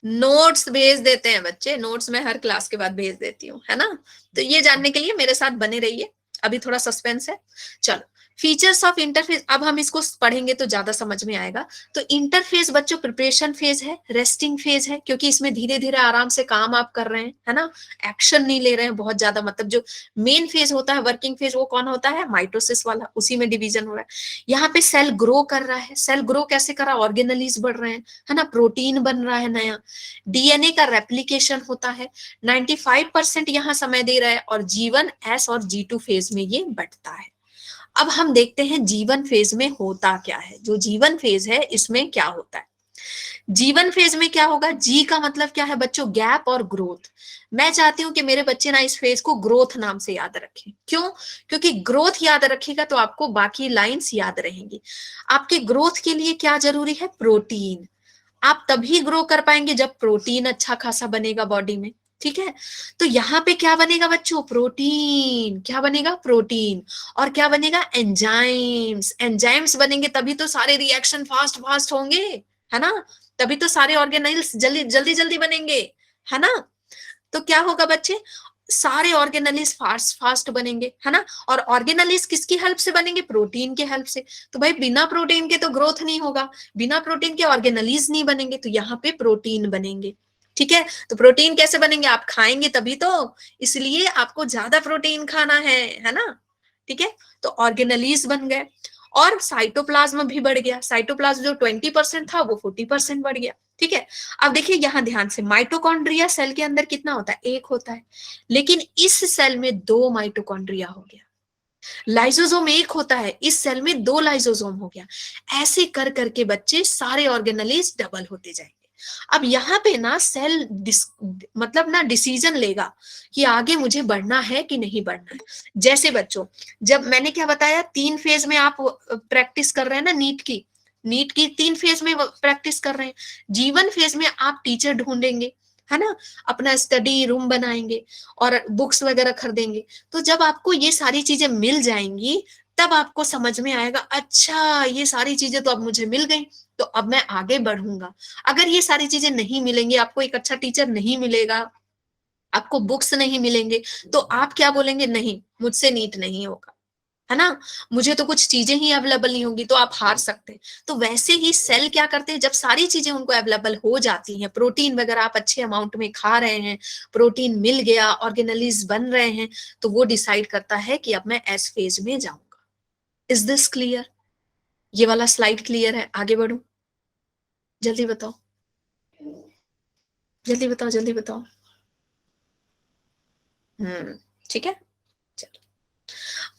नोट्स भेज देते हैं बच्चे, नोट्स में हर क्लास के बाद भेज देती हूँ, है ना, तो ये जानने के लिए मेरे साथ बने रहिए, अभी थोड़ा सस्पेंस है। चलो, फीचर्स ऑफ इंटरफेस, अब हम इसको पढ़ेंगे तो ज्यादा समझ में आएगा। तो इंटरफेस बच्चों प्रिपरेशन फेज है, रेस्टिंग फेज है, क्योंकि इसमें धीरे धीरे आराम से काम आप कर रहे हैं, है ना, एक्शन नहीं ले रहे हैं बहुत ज्यादा। मतलब जो मेन फेज होता है, वर्किंग फेज, वो कौन होता है, माइटोसिस वाला, उसी में डिवीजन हो रहा है। यहाँ पे सेल ग्रो कर रहा है, सेल ग्रो कैसे कर रहा है, ऑर्गेनलीज बढ़ रहे हैं, है ना, प्रोटीन बन रहा है नया, डीएनए का रेप्लिकेशन होता है, 95% यहाँ समय दे रहा है, और G1 S और G2 फेज में ये बढ़ता है। अब हम देखते हैं G1 फेज में होता क्या है, जो G1 फेज है इसमें क्या होता है। जीवन फेज में क्या होगा, जी का मतलब क्या है बच्चों, गैप और ग्रोथ। मैं चाहती हूं कि मेरे बच्चे ना इस फेज को ग्रोथ नाम से याद रखें। क्यों? क्योंकि ग्रोथ याद रखेगा तो आपको बाकी लाइंस याद रहेंगी। आपके ग्रोथ के लिए क्या जरूरी है, प्रोटीन। आप तभी ग्रो कर पाएंगे जब प्रोटीन अच्छा खासा बनेगा बॉडी में। ठीक है, तो यहाँ पे क्या बनेगा बच्चों, प्रोटीन। क्या बनेगा, प्रोटीन। और क्या बनेगा, एंजाइम्स। एंजाइम्स बनेंगे तभी तो सारे रिएक्शन फास्ट फास्ट होंगे, है ना। तभी तो सारे ऑर्गेनाइल्स जल्दी जल्दी जल्दी बनेंगे, है ना। तो क्या होगा बच्चे, सारे ऑर्गेनलिस फास्ट फास्ट बनेंगे, है ना। और ऑर्गेनलिस किसकी हेल्प से बनेंगे, प्रोटीन के हेल्प से। तो भाई बिना प्रोटीन के तो ग्रोथ नहीं होगा, बिना प्रोटीन के ऑर्गेनलिस नहीं बनेंगे, तो यहाँ पे प्रोटीन बनेंगे। ठीक है, तो प्रोटीन कैसे बनेंगे, आप खाएंगे तभी तो, इसलिए आपको ज्यादा प्रोटीन खाना है ना। ठीक है, तो ऑर्गेनलिस बन गए। और साइटोप्लाज्म भी बढ़ गया, साइटोप्लाज्म जो 20% था वो 40% बढ़ गया। ठीक है, अब देखिए यहां ध्यान से, माइटोकॉन्ड्रिया सेल के अंदर कितना होता है, एक होता है, लेकिन इस सेल में दो माइटोकॉन्ड्रिया हो गया। लाइसोसोम एक होता है, इस सेल में दो लाइसोसोम हो गया। ऐसे कर करके बच्चे सारे ऑर्गेनलीज डबल होते जाएंगे। अब यहाँ पे ना सेल मतलब ना डिसीजन लेगा कि आगे मुझे बढ़ना है कि नहीं बढ़ना है। जैसे बच्चों, जब मैंने क्या बताया, 3 फेज में आप प्रैक्टिस कर रहे हैं ना, नीट की 3 फेज में प्रैक्टिस कर रहे हैं। जीवन फेज में आप टीचर ढूंढेंगे, है ना, अपना स्टडी रूम बनाएंगे और बुक्स वगैरह खरीदेंगे। तो जब आपको ये सारी चीजें मिल जाएंगी, तब आपको समझ में आएगा, अच्छा ये सारी चीजें तो अब मुझे मिल गई, तो अब मैं आगे बढ़ूंगा। अगर ये सारी चीजें नहीं मिलेंगी, आपको एक अच्छा टीचर नहीं मिलेगा, आपको बुक्स नहीं मिलेंगे, तो आप क्या बोलेंगे, नहीं मुझसे नीट नहीं होगा, है ना, मुझे तो कुछ चीजें ही अवेलेबल नहीं होंगी, तो आप हार सकते हैं। तो वैसे ही सेल क्या करते हैं, जब सारी चीजें उनको अवेलेबल हो जाती हैं, प्रोटीन वगैरह आप अच्छे अमाउंट में खा रहे हैं, प्रोटीन मिल गया, ऑर्गेनलीज बन रहे हैं, तो वो डिसाइड करता है कि अब मैं एस फेज में जाऊंगा। Is this clear? ये वाला स्लाइड क्लियर है? आगे बढ़ू, जल्दी बताओ, जल्दी बताओ, जल्दी बताओ। ठीक है, चलो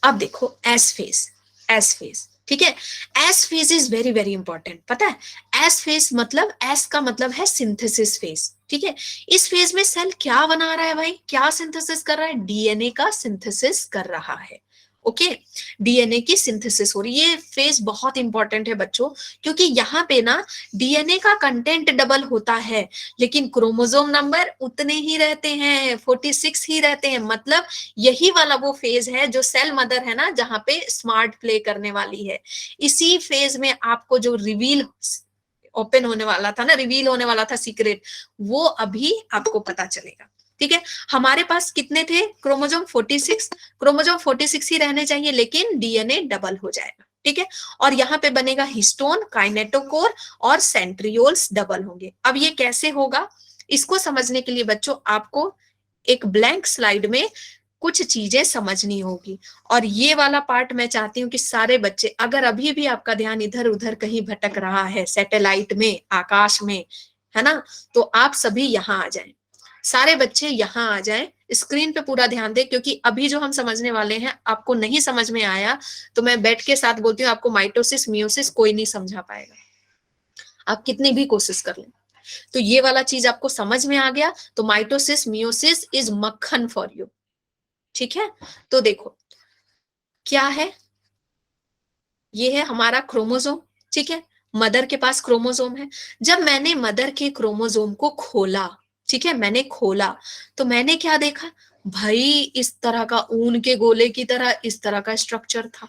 अब देखो एस फेज। एस फेज, ठीक है, S phase is very very important, पता है। एस फेज मतलब, एस का मतलब है सिंथेसिस फेज। ठीक है, इस फेज में सेल क्या बना रहा है भाई, क्या सिंथेसिस कर रहा है, डीएनए का सिंथेसिस कर रहा है। ओके, डीएनए की सिंथेसिस हो रही है। ये फेज बहुत इंपॉर्टेंट है बच्चों, क्योंकि यहाँ पे ना डीएनए का कंटेंट डबल होता है, लेकिन क्रोमोसोम नंबर उतने ही रहते हैं, 46 ही रहते हैं। मतलब यही वाला वो फेज है जो सेल मदर है ना, जहां पे स्मार्ट प्ले करने वाली है। इसी फेज में आपको जो रिवील ओपन होने वाला था ना, रिवील होने वाला था सीक्रेट, वो अभी आपको पता चलेगा। ठीक है, हमारे पास कितने थे, क्रोमोसोम 46। क्रोमोसोम 46 ही रहने चाहिए, लेकिन डीएनए डबल हो जाएगा। ठीक है, और यहाँ पे बनेगा हिस्टोन, काइनेटोकोर और सेंट्रियोल्स डबल होंगे। अब ये कैसे होगा, इसको समझने के लिए बच्चों आपको एक ब्लैंक स्लाइड में कुछ चीजें समझनी होगी। और ये वाला पार्ट मैं चाहती हूँ कि सारे बच्चे, अगर अभी भी आपका ध्यान इधर उधर कहीं भटक रहा है, सैटेलाइट में, आकाश में, है ना, तो आप सभी यहाँ आ जाएं, सारे बच्चे यहाँ आ जाएं, स्क्रीन पे पूरा ध्यान दें, क्योंकि अभी जो हम समझने वाले हैं आपको नहीं समझ में आया तो मैं बेट के साथ बोलती हूँ, आपको माइटोसिस मियोसिस कोई नहीं समझा पाएगा, आप कितनी भी कोशिश कर लें। तो ये वाला चीज आपको समझ में आ गया, तो माइटोसिस मियोसिस इज मक्खन फॉर यू। ठीक है, तो देखो क्या है, ये है हमारा क्रोमोसोम। ठीक है, मदर के पास क्रोमोसोम है। जब मैंने मदर के क्रोमोसोम को खोला, ठीक है, मैंने खोला, तो मैंने क्या देखा, भाई इस तरह का ऊन के गोले की तरह इस तरह का स्ट्रक्चर था।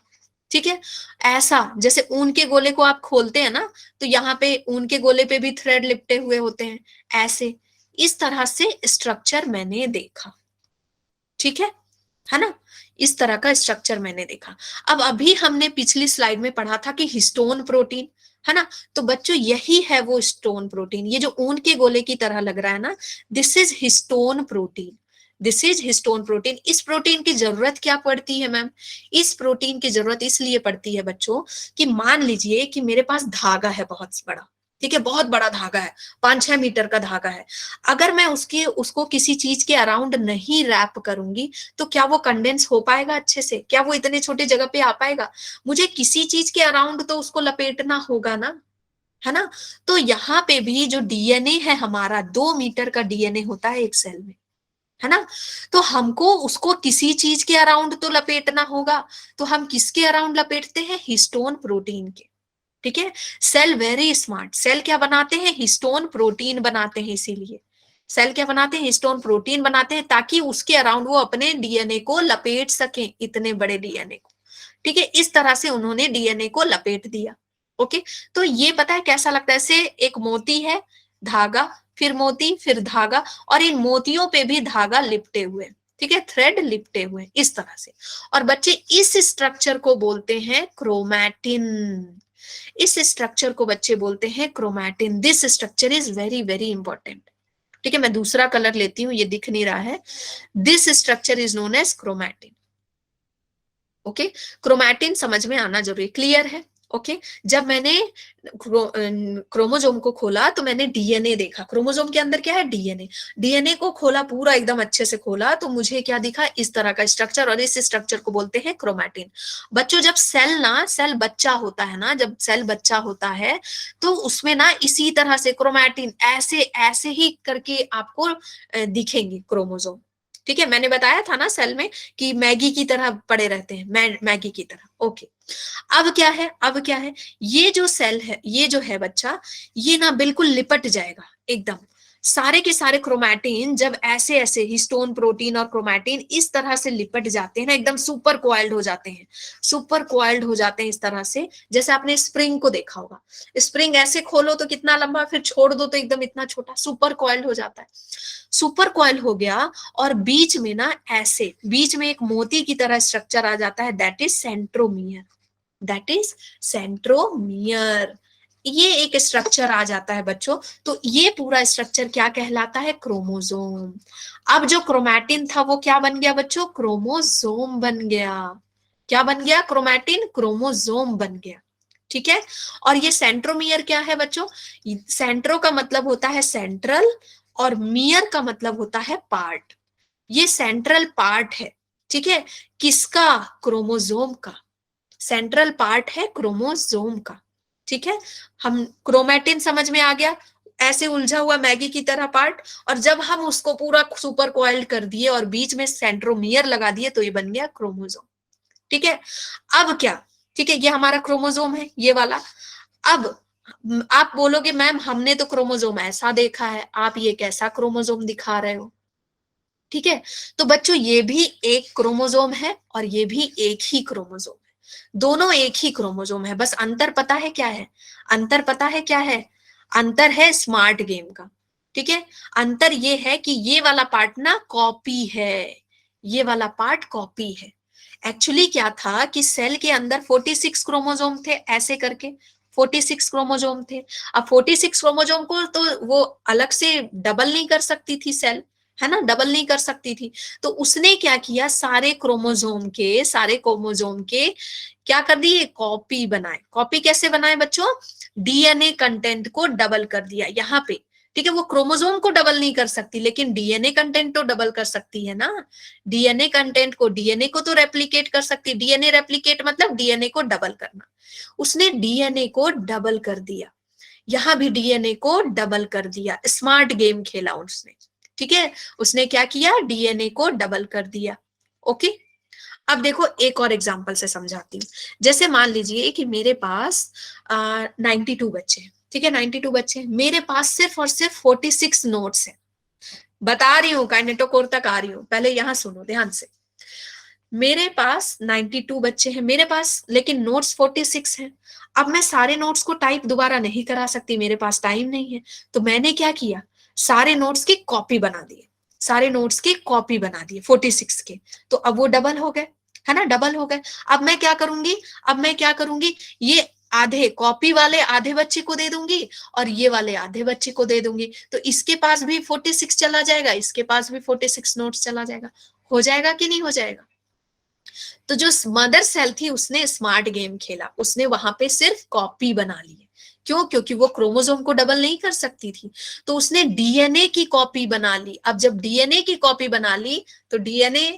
ठीक है, ऐसा जैसे ऊन के गोले को आप खोलते हैं ना, तो यहाँ पे ऊन के गोले पे भी थ्रेड लिपटे हुए होते हैं, ऐसे इस तरह से स्ट्रक्चर मैंने देखा। ठीक है ना, इस तरह का स्ट्रक्चर मैंने देखा। अब अभी हमने पिछली स्लाइड में पढ़ा था कि हिस्टोन प्रोटीन, है ना, तो बच्चों यही है वो स्टोन प्रोटीन, ये जो ऊन के गोले की तरह लग रहा है ना, this is histone protein. This is histone protein. इस प्रोटीन की जरूरत क्या पड़ती है मैम, इस प्रोटीन की जरूरत इसलिए पड़ती है बच्चों कि मान लीजिए कि मेरे पास धागा है बहुत बड़ा, ठीक है, बहुत बड़ा धागा है, 5-6 मीटर का धागा है। अगर मैं उसको किसी चीज के अराउंड नहीं रैप करूंगी, तो क्या वो कंडेंस हो पाएगा अच्छे से, क्या वो इतने छोटे जगह पे आ पाएगा, मुझे किसी चीज के अराउंड तो उसको लपेटना होगा ना। है ना। तो यहाँ पे भी जो डीएनए है हमारा, 2 मीटर का डीएनए होता है एक सेल में, है ना। तो हमको उसको किसी चीज के अराउंड तो लपेटना होगा, तो हम किसके अराउंड लपेटते हैं, हिस्टोन प्रोटीन के। ठीक है। सेल वेरी स्मार्ट, सेल क्या बनाते हैं, हिस्टोन प्रोटीन बनाते हैं। इसीलिए सेल क्या बनाते हैं, हिस्टोन प्रोटीन बनाते हैं, ताकि उसके अराउंड वो अपने डीएनए को लपेट सकें, इतने बड़े डीएनए को। ठीक है, इस तरह से उन्होंने डीएनए को लपेट दिया। ओके। तो ये पता है कैसा लगता है, जैसे एक मोती है, धागा, फिर मोती, फिर धागा, और इन मोतियों पे भी धागा लिपटे हुए, ठीक है, थ्रेड लिपटे हुए इस तरह से। और बच्चे इस स्ट्रक्चर को बोलते हैं क्रोमैटिन। इस स्ट्रक्चर को बच्चे बोलते हैं chromatin. This structure is very very important. ठीक है, मैं दूसरा कलर लेती हूँ, ये दिख नहीं रहा है। This structure is known as chromatin. Okay. Chromatin समझ में आना जरूरी, क्लियर है। ओके। जब मैंने क्रोमोजोम को खोला तो मैंने डीएनए देखा, क्रोमोजोम के अंदर क्या है, डीएनए। डीएनए को खोला, पूरा एकदम अच्छे से खोला, तो मुझे क्या दिखा, इस तरह का स्ट्रक्चर, और इस स्ट्रक्चर को बोलते हैं क्रोमैटिन। बच्चों, जब सेल बच्चा होता है ना, जब सेल बच्चा होता है तो उसमें ना इसी तरह से क्रोमैटिन ऐसे ऐसे ही करके आपको दिखेंगे क्रोमोजोम। ठीक है, मैंने बताया था ना सेल में कि मैगी की तरह पड़े रहते हैं, मैगी की तरह। ओके। अब क्या है, अब क्या है, ये जो सेल है, ये जो है बच्चा, ये ना बिल्कुल लिपट जाएगा एकदम। सारे के सारे क्रोमैटिन जब ऐसे ऐसे हिस्टोन प्रोटीन और क्रोमैटिन इस तरह से लिपट जाते हैं ना, एकदम सुपर कोइल्ड हो जाते हैं, सुपर कोइल्ड हो जाते हैं इस तरह से। जैसे आपने स्प्रिंग को देखा होगा, स्प्रिंग ऐसे खोलो तो कितना लंबा, फिर छोड़ दो तो एकदम इतना छोटा, सुपर कोइल्ड हो जाता है। सुपर कॉइल हो गया, और बीच में ना ऐसे, बीच में एक मोती की तरह स्ट्रक्चर आ जाता है, that is centromere. That is centromere. ये एक स्ट्रक्चर आ जाता है बच्चों। तो ये पूरा स्ट्रक्चर क्या कहलाता है, क्रोमोसोम। अब जो क्रोमैटिन था वो क्या बन गया बच्चों, क्रोमोसोम बन गया। क्या बन गया, क्रोमैटिन क्रोमोसोम बन गया। ठीक है। और ये सेंट्रोमियर क्या है बच्चों, सेंट्रो का मतलब होता है सेंट्रल, और मियर का मतलब होता है पार्ट। ये सेंट्रल पार्ट है, ठीक है, किसका, क्रोमोसोम का। सेंट्रल पार्ट है क्रोमोसोम का। ठीक है। हम क्रोमैटिन समझ में आ गया, ऐसे उलझा हुआ मैगी की तरह पार्ट, और जब हम उसको पूरा सुपर कॉइल्ड कर दिए और बीच में सेंट्रोमियर लगा दिए तो ये बन गया क्रोमोसोम। ठीक है। अब क्या, ठीक है, ये हमारा क्रोमोसोम है ये वाला। अब आप बोलोगे मैम हमने तो क्रोमोसोम ऐसा देखा है, आप ये कैसा क्रोमोसोम दिखा रहे हो। ठीक है। तो बच्चों ये भी एक क्रोमोसोम है और ये भी एक ही क्रोमोसोम है, दोनों एक ही क्रोमोसोम है, बस अंतर पता है क्या है, अंतर पता है क्या है, अंतर है स्मार्ट गेम का। ठीक है। अंतर ये है कि ये वाला पार्ट ना कॉपी है, ये वाला पार्ट कॉपी है। एक्चुअली क्या था कि सेल के अंदर 46 क्रोमोसोम थे, ऐसे करके 46 क्रोमोसोम थे। अब 46 क्रोमोसोम को तो वो अलग से डबल नहीं कर सकती थी सेल, है ना, डबल नहीं कर सकती थी। तो उसने क्या किया, सारे क्रोमोसोम के क्या कर दिए, कॉपी बनाए। कॉपी कैसे बनाए बच्चों, डीएनए कंटेंट को डबल कर दिया यहाँ पे। ठीक है, वो क्रोमोसोम को डबल नहीं कर सकती, लेकिन डीएनए कंटेंट तो डबल कर सकती है ना। डीएनए कंटेंट को, डीएनए को तो रेप्लिकेट कर सकती, डीएनए रेप्लिकेट मतलब डीएनए को डबल करना। उसने डीएनए को डबल कर दिया, यहां भी डीएनए को डबल कर दिया, स्मार्ट गेम खेला उसने। ठीक है, उसने क्या किया, डीएनए को डबल कर दिया। ओके। अब देखो एक और एग्जांपल से समझाती हूँ। जैसे मान लीजिए कि मेरे पास 92 बच्चे हैं, ठीक है, 92 बच्चे, मेरे पास सिर्फ और सिर्फ 46 नोट्स है। बता रही हूँ, काइनेटोकोर तक आ रही हूँ, पहले यहां सुनो ध्यान से। मेरे पास 92 बच्चे हैं मेरे पास, लेकिन नोट्स 46 हैं। अब मैं सारे नोट्स को टाइप दोबारा नहीं करा सकती, मेरे पास टाइम नहीं है। तो मैंने क्या किया, सारे नोट्स की कॉपी बना दिए, सारे नोट्स की कॉपी बना दिए 46 के। तो अब वो डबल हो गए, है ना, डबल हो गए। अब मैं क्या करूंगी, अब मैं क्या करूंगी, ये आधे कॉपी वाले आधे बच्चे को दे दूंगी, और ये वाले आधे बच्चे को दे दूंगी। तो इसके पास भी 46 चला जाएगा, इसके पास भी 46 नोट्स चला जाएगा। हो जाएगा कि नहीं हो जाएगा। तो जो मदर सेल थी उसने स्मार्ट गेम खेला, उसने वहां पे सिर्फ कॉपी बना ली। क्यों, क्योंकि वो क्रोमोसोम को डबल नहीं कर सकती थी, तो उसने डीएनए की कॉपी बना ली। अब जब डीएनए की कॉपी बना ली तो डीएनए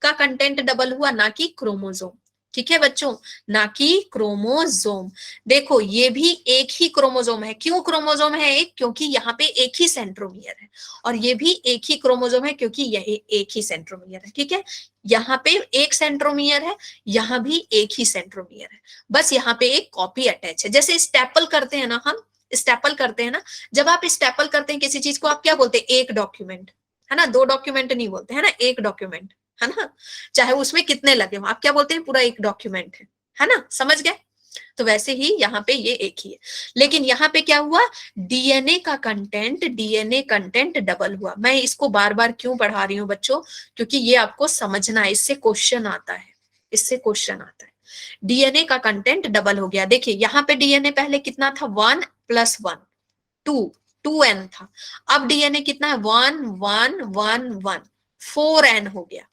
का कंटेंट डबल हुआ, ना कि क्रोमोसोम। ठीक है बच्चों, ना कि क्रोमोसोम। देखो ये भी एक ही क्रोमोसोम है। क्यों क्रोमोसोम है एक? क्योंकि यहाँ पे एक ही सेंट्रोमियर है। और ये भी एक ही क्रोमोसोम है क्योंकि यही एक ही सेंट्रोमियर है। ठीक है, यहाँ पे एक सेंट्रोमियर है, यहाँ भी एक ही सेंट्रोमियर है, बस यहाँ पे एक कॉपी अटैच है। जैसे स्टेपल करते हैं ना, हम स्टेपल करते हैं ना, जब आप स्टेपल करते हैं किसी चीज को, आप क्या बोलते हैं? एक डॉक्यूमेंट, है ना, दो डॉक्यूमेंट नहीं बोलते, है ना, एक डॉक्यूमेंट, है ना, चाहे उसमें कितने लगे हो, आप क्या बोलते हैं? पूरा एक डॉक्यूमेंट है ना, समझ गए? तो वैसे ही यहाँ पे ये एक ही है। लेकिन यहाँ पे क्या हुआ? डीएनए कंटेंट डबल हुआ। मैं इसको बार बार क्यों पढ़ा रही हूँ बच्चों? क्योंकि ये आपको समझना है, इससे क्वेश्चन आता है, इससे क्वेश्चन आता है। डीएनए का कंटेंट डबल हो गया। देखिए यहाँ पे डीएनए पहले कितना था? 1 + 1 2, 2n था। अब डीएनए कितना है? 1 1 1 1 4n हो गया।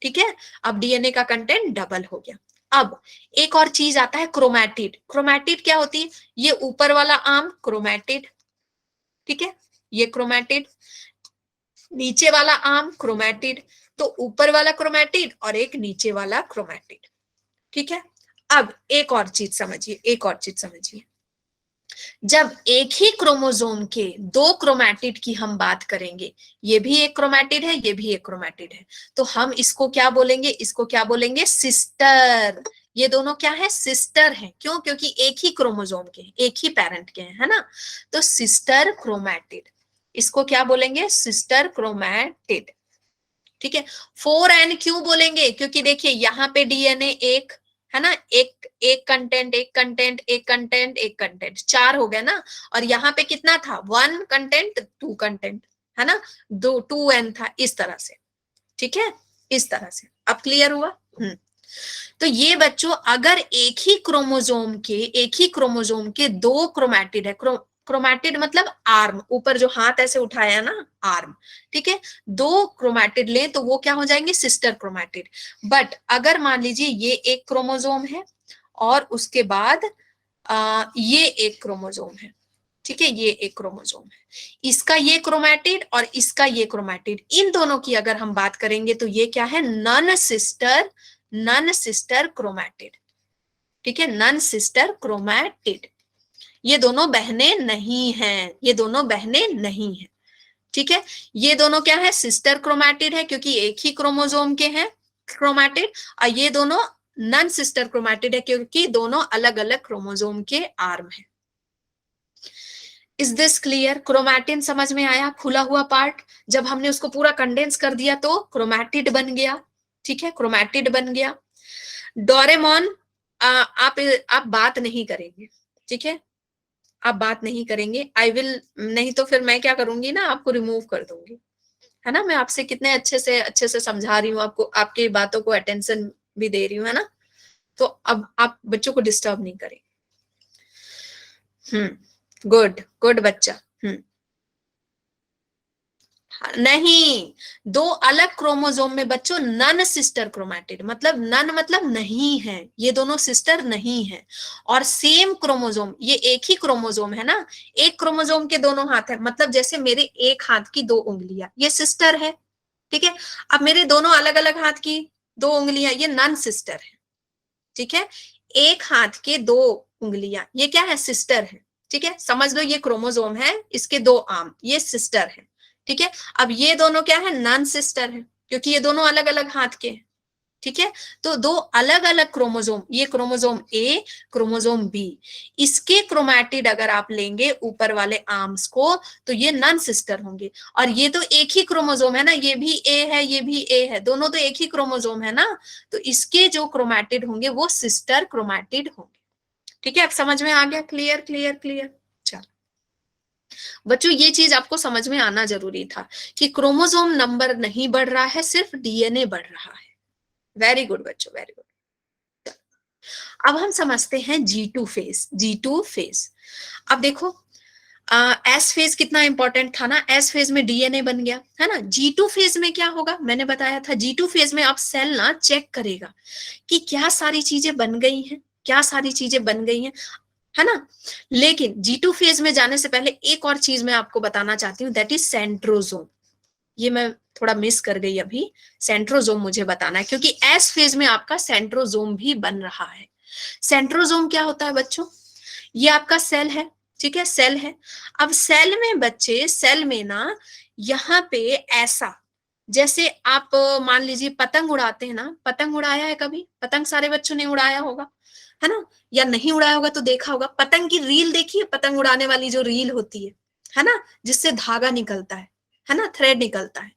ठीक है, अब डीएनए का कंटेंट डबल हो गया। अब एक और चीज आता है, क्रोमैटिड। क्रोमैटिड क्या होती है? ये ऊपर वाला आर्म क्रोमैटिड, ठीक है, ये क्रोमैटिड, नीचे वाला आर्म क्रोमैटिड। तो ऊपर वाला क्रोमैटिड और एक नीचे वाला क्रोमैटिड। ठीक है, अब एक और चीज समझिए, एक और चीज समझिए। जब एक ही क्रोमोसोम के दो क्रोमैटिड की हम बात करेंगे, ये भी एक क्रोमैटिड है, ये भी एक क्रोमैटिड है, तो हम इसको क्या बोलेंगे? इसको क्या बोलेंगे? सिस्टर। ये दोनों क्या है? सिस्टर है। क्यों? क्योंकि एक ही क्रोमोसोम के, एक ही पेरेंट के हैं, है ना, तो सिस्टर क्रोमैटिड। इसको क्या बोलेंगे? Sister chromatid. ठीक है, 4n क्यों बोलेंगे? क्योंकि देखिए यहाँ पे डीएनए एक है ना, एक एक कंटेंट, एक कंटेंट, एक कंटेंट, एक कंटेंट, 4 हो गया ना। और यहाँ पे कितना था? 1 कंटेंट 2 कंटेंट, है ना, 2n था, इस तरह से। ठीक है, इस तरह से। अब क्लियर हुआ? तो ये बच्चों, अगर एक ही क्रोमोसोम के दो क्रोमैटिड है, क्रोमैटिड मतलब आर्म, ऊपर जो हाथ ऐसे उठाया ना, आर्म, ठीक है, दो क्रोमैटिड ले तो वो क्या हो जाएंगे? Sister chromatid. बट अगर मान लीजिए ये एक क्रोमोसोम है और उसके बाद ये एक क्रोमोसोम है, ठीक है, ये एक क्रोमोसोम है, इसका ये क्रोमैटिड और इसका ये क्रोमैटिड, इन दोनों की अगर हम बात करेंगे तो ये क्या है? Non sister chromatid. ठीक है, नन सिस्टर क्रोमैटिड। ये दोनों बहनें नहीं हैं, ये दोनों बहनें नहीं हैं। ठीक है, ये दोनों क्या है? सिस्टर क्रोमैटिड है क्योंकि एक ही क्रोमोसोम के हैं क्रोमैटिड, और ये दोनों नन सिस्टर क्रोमैटिड है क्योंकि दोनों अलग अलग क्रोमोसोम के आर्म है। Is this clear? क्रोमैटिन समझ में आया? खुला हुआ पार्ट, जब हमने उसको पूरा कंडेंस कर दिया तो क्रोमैटिड बन गया। ठीक है, क्रोमैटिड बन गया। डोरेमोन, आप बात नहीं करेंगे, ठीक है, आप बात नहीं करेंगे। आई विल, नहीं तो फिर मैं क्या करूंगी ना, आपको रिमूव कर दूंगी, है ना। मैं आपसे कितने अच्छे से समझा रही हूँ, आपको आपकी बातों को अटेंशन भी दे रही हूँ, है ना। तो अब आप बच्चों को डिस्टर्ब नहीं करें। गुड गुड बच्चा। नहीं, दो अलग क्रोमोसोम में बच्चों नन सिस्टर क्रोमैटिड, मतलब नन मतलब नहीं है, ये दोनों सिस्टर नहीं है। और सेम क्रोमोसोम, ये एक ही क्रोमोसोम है ना, एक क्रोमोसोम के दोनों हाथ है, मतलब जैसे मेरे एक हाथ की दो उंगलियां, ये सिस्टर है। ठीक है, अब मेरे दोनों अलग अलग हाथ की दो उंगलियां, ये नन सिस्टर है। ठीक है, एक हाथ के दो उंगलियां, ये क्या है? सिस्टर है। ठीक है, समझ लो ये क्रोमोसोम है, इसके दो आर्म, ये सिस्टर है। ठीक है, अब ये दोनों क्या है? नॉन सिस्टर है क्योंकि ये दोनों अलग अलग हाथ के। ठीक है, तो दो अलग अलग क्रोमोसोम, ये क्रोमोसोम ए, क्रोमोसोम बी, इसके क्रोमैटिड अगर आप लेंगे ऊपर वाले आर्म्स को तो ये नॉन सिस्टर होंगे। और ये तो एक ही क्रोमोसोम है ना, ये भी ए है, ये भी ए है, दोनों तो एक ही क्रोमोसोम है ना, तो इसके जो क्रोमैटिड होंगे वो सिस्टर क्रोमैटिड होंगे। ठीक है, अब समझ में आ गया? Clear clear clear. चलो बच्चों, ये चीज आपको समझ में आना जरूरी था कि क्रोमोसोम नंबर नहीं बढ़ रहा है, सिर्फ डीएनए बढ़ रहा है। वेरी गुड बच्चों, वेरी गुड। अब हम समझते हैं G2 फेज। G2 फेज, अब देखो एस फेज कितना इंपॉर्टेंट था ना, एस फेज में डीएनए बन गया, है ना। G2 फेज में क्या होगा? मैंने बताया था G2 फेज में आप सेल ना चेक करेगा कि क्या सारी चीजें बन गई हैं, क्या सारी चीजें बन गई हैं, है ना। लेकिन G2 फेज में जाने से पहले एक और चीज मैं आपको बताना चाहती हूँ, दैट इज सेंट्रोजोम। ये मैं थोड़ा मिस कर गई अभी। सेंट्रोजोम मुझे बताना है, क्योंकि एस फेज में आपका सेंट्रोजोम भी बन रहा है। सेंट्रोजोम क्या होता है बच्चों? ये आपका सेल है, ठीक है, सेल है। अब सेल में बच्चे, सेल में ना यहाँ पे ऐसा, जैसे आप मान लीजिए पतंग उड़ाते हैं ना, पतंग उड़ाया है कभी? पतंग सारे बच्चों ने उड़ाया होगा, है ना? या नहीं उड़ाया होगा तो देखा होगा। पतंग की रील देखिए, पतंग उड़ाने वाली जो रील होती है ना, जिससे धागा निकलता है ना, थ्रेड निकलता है।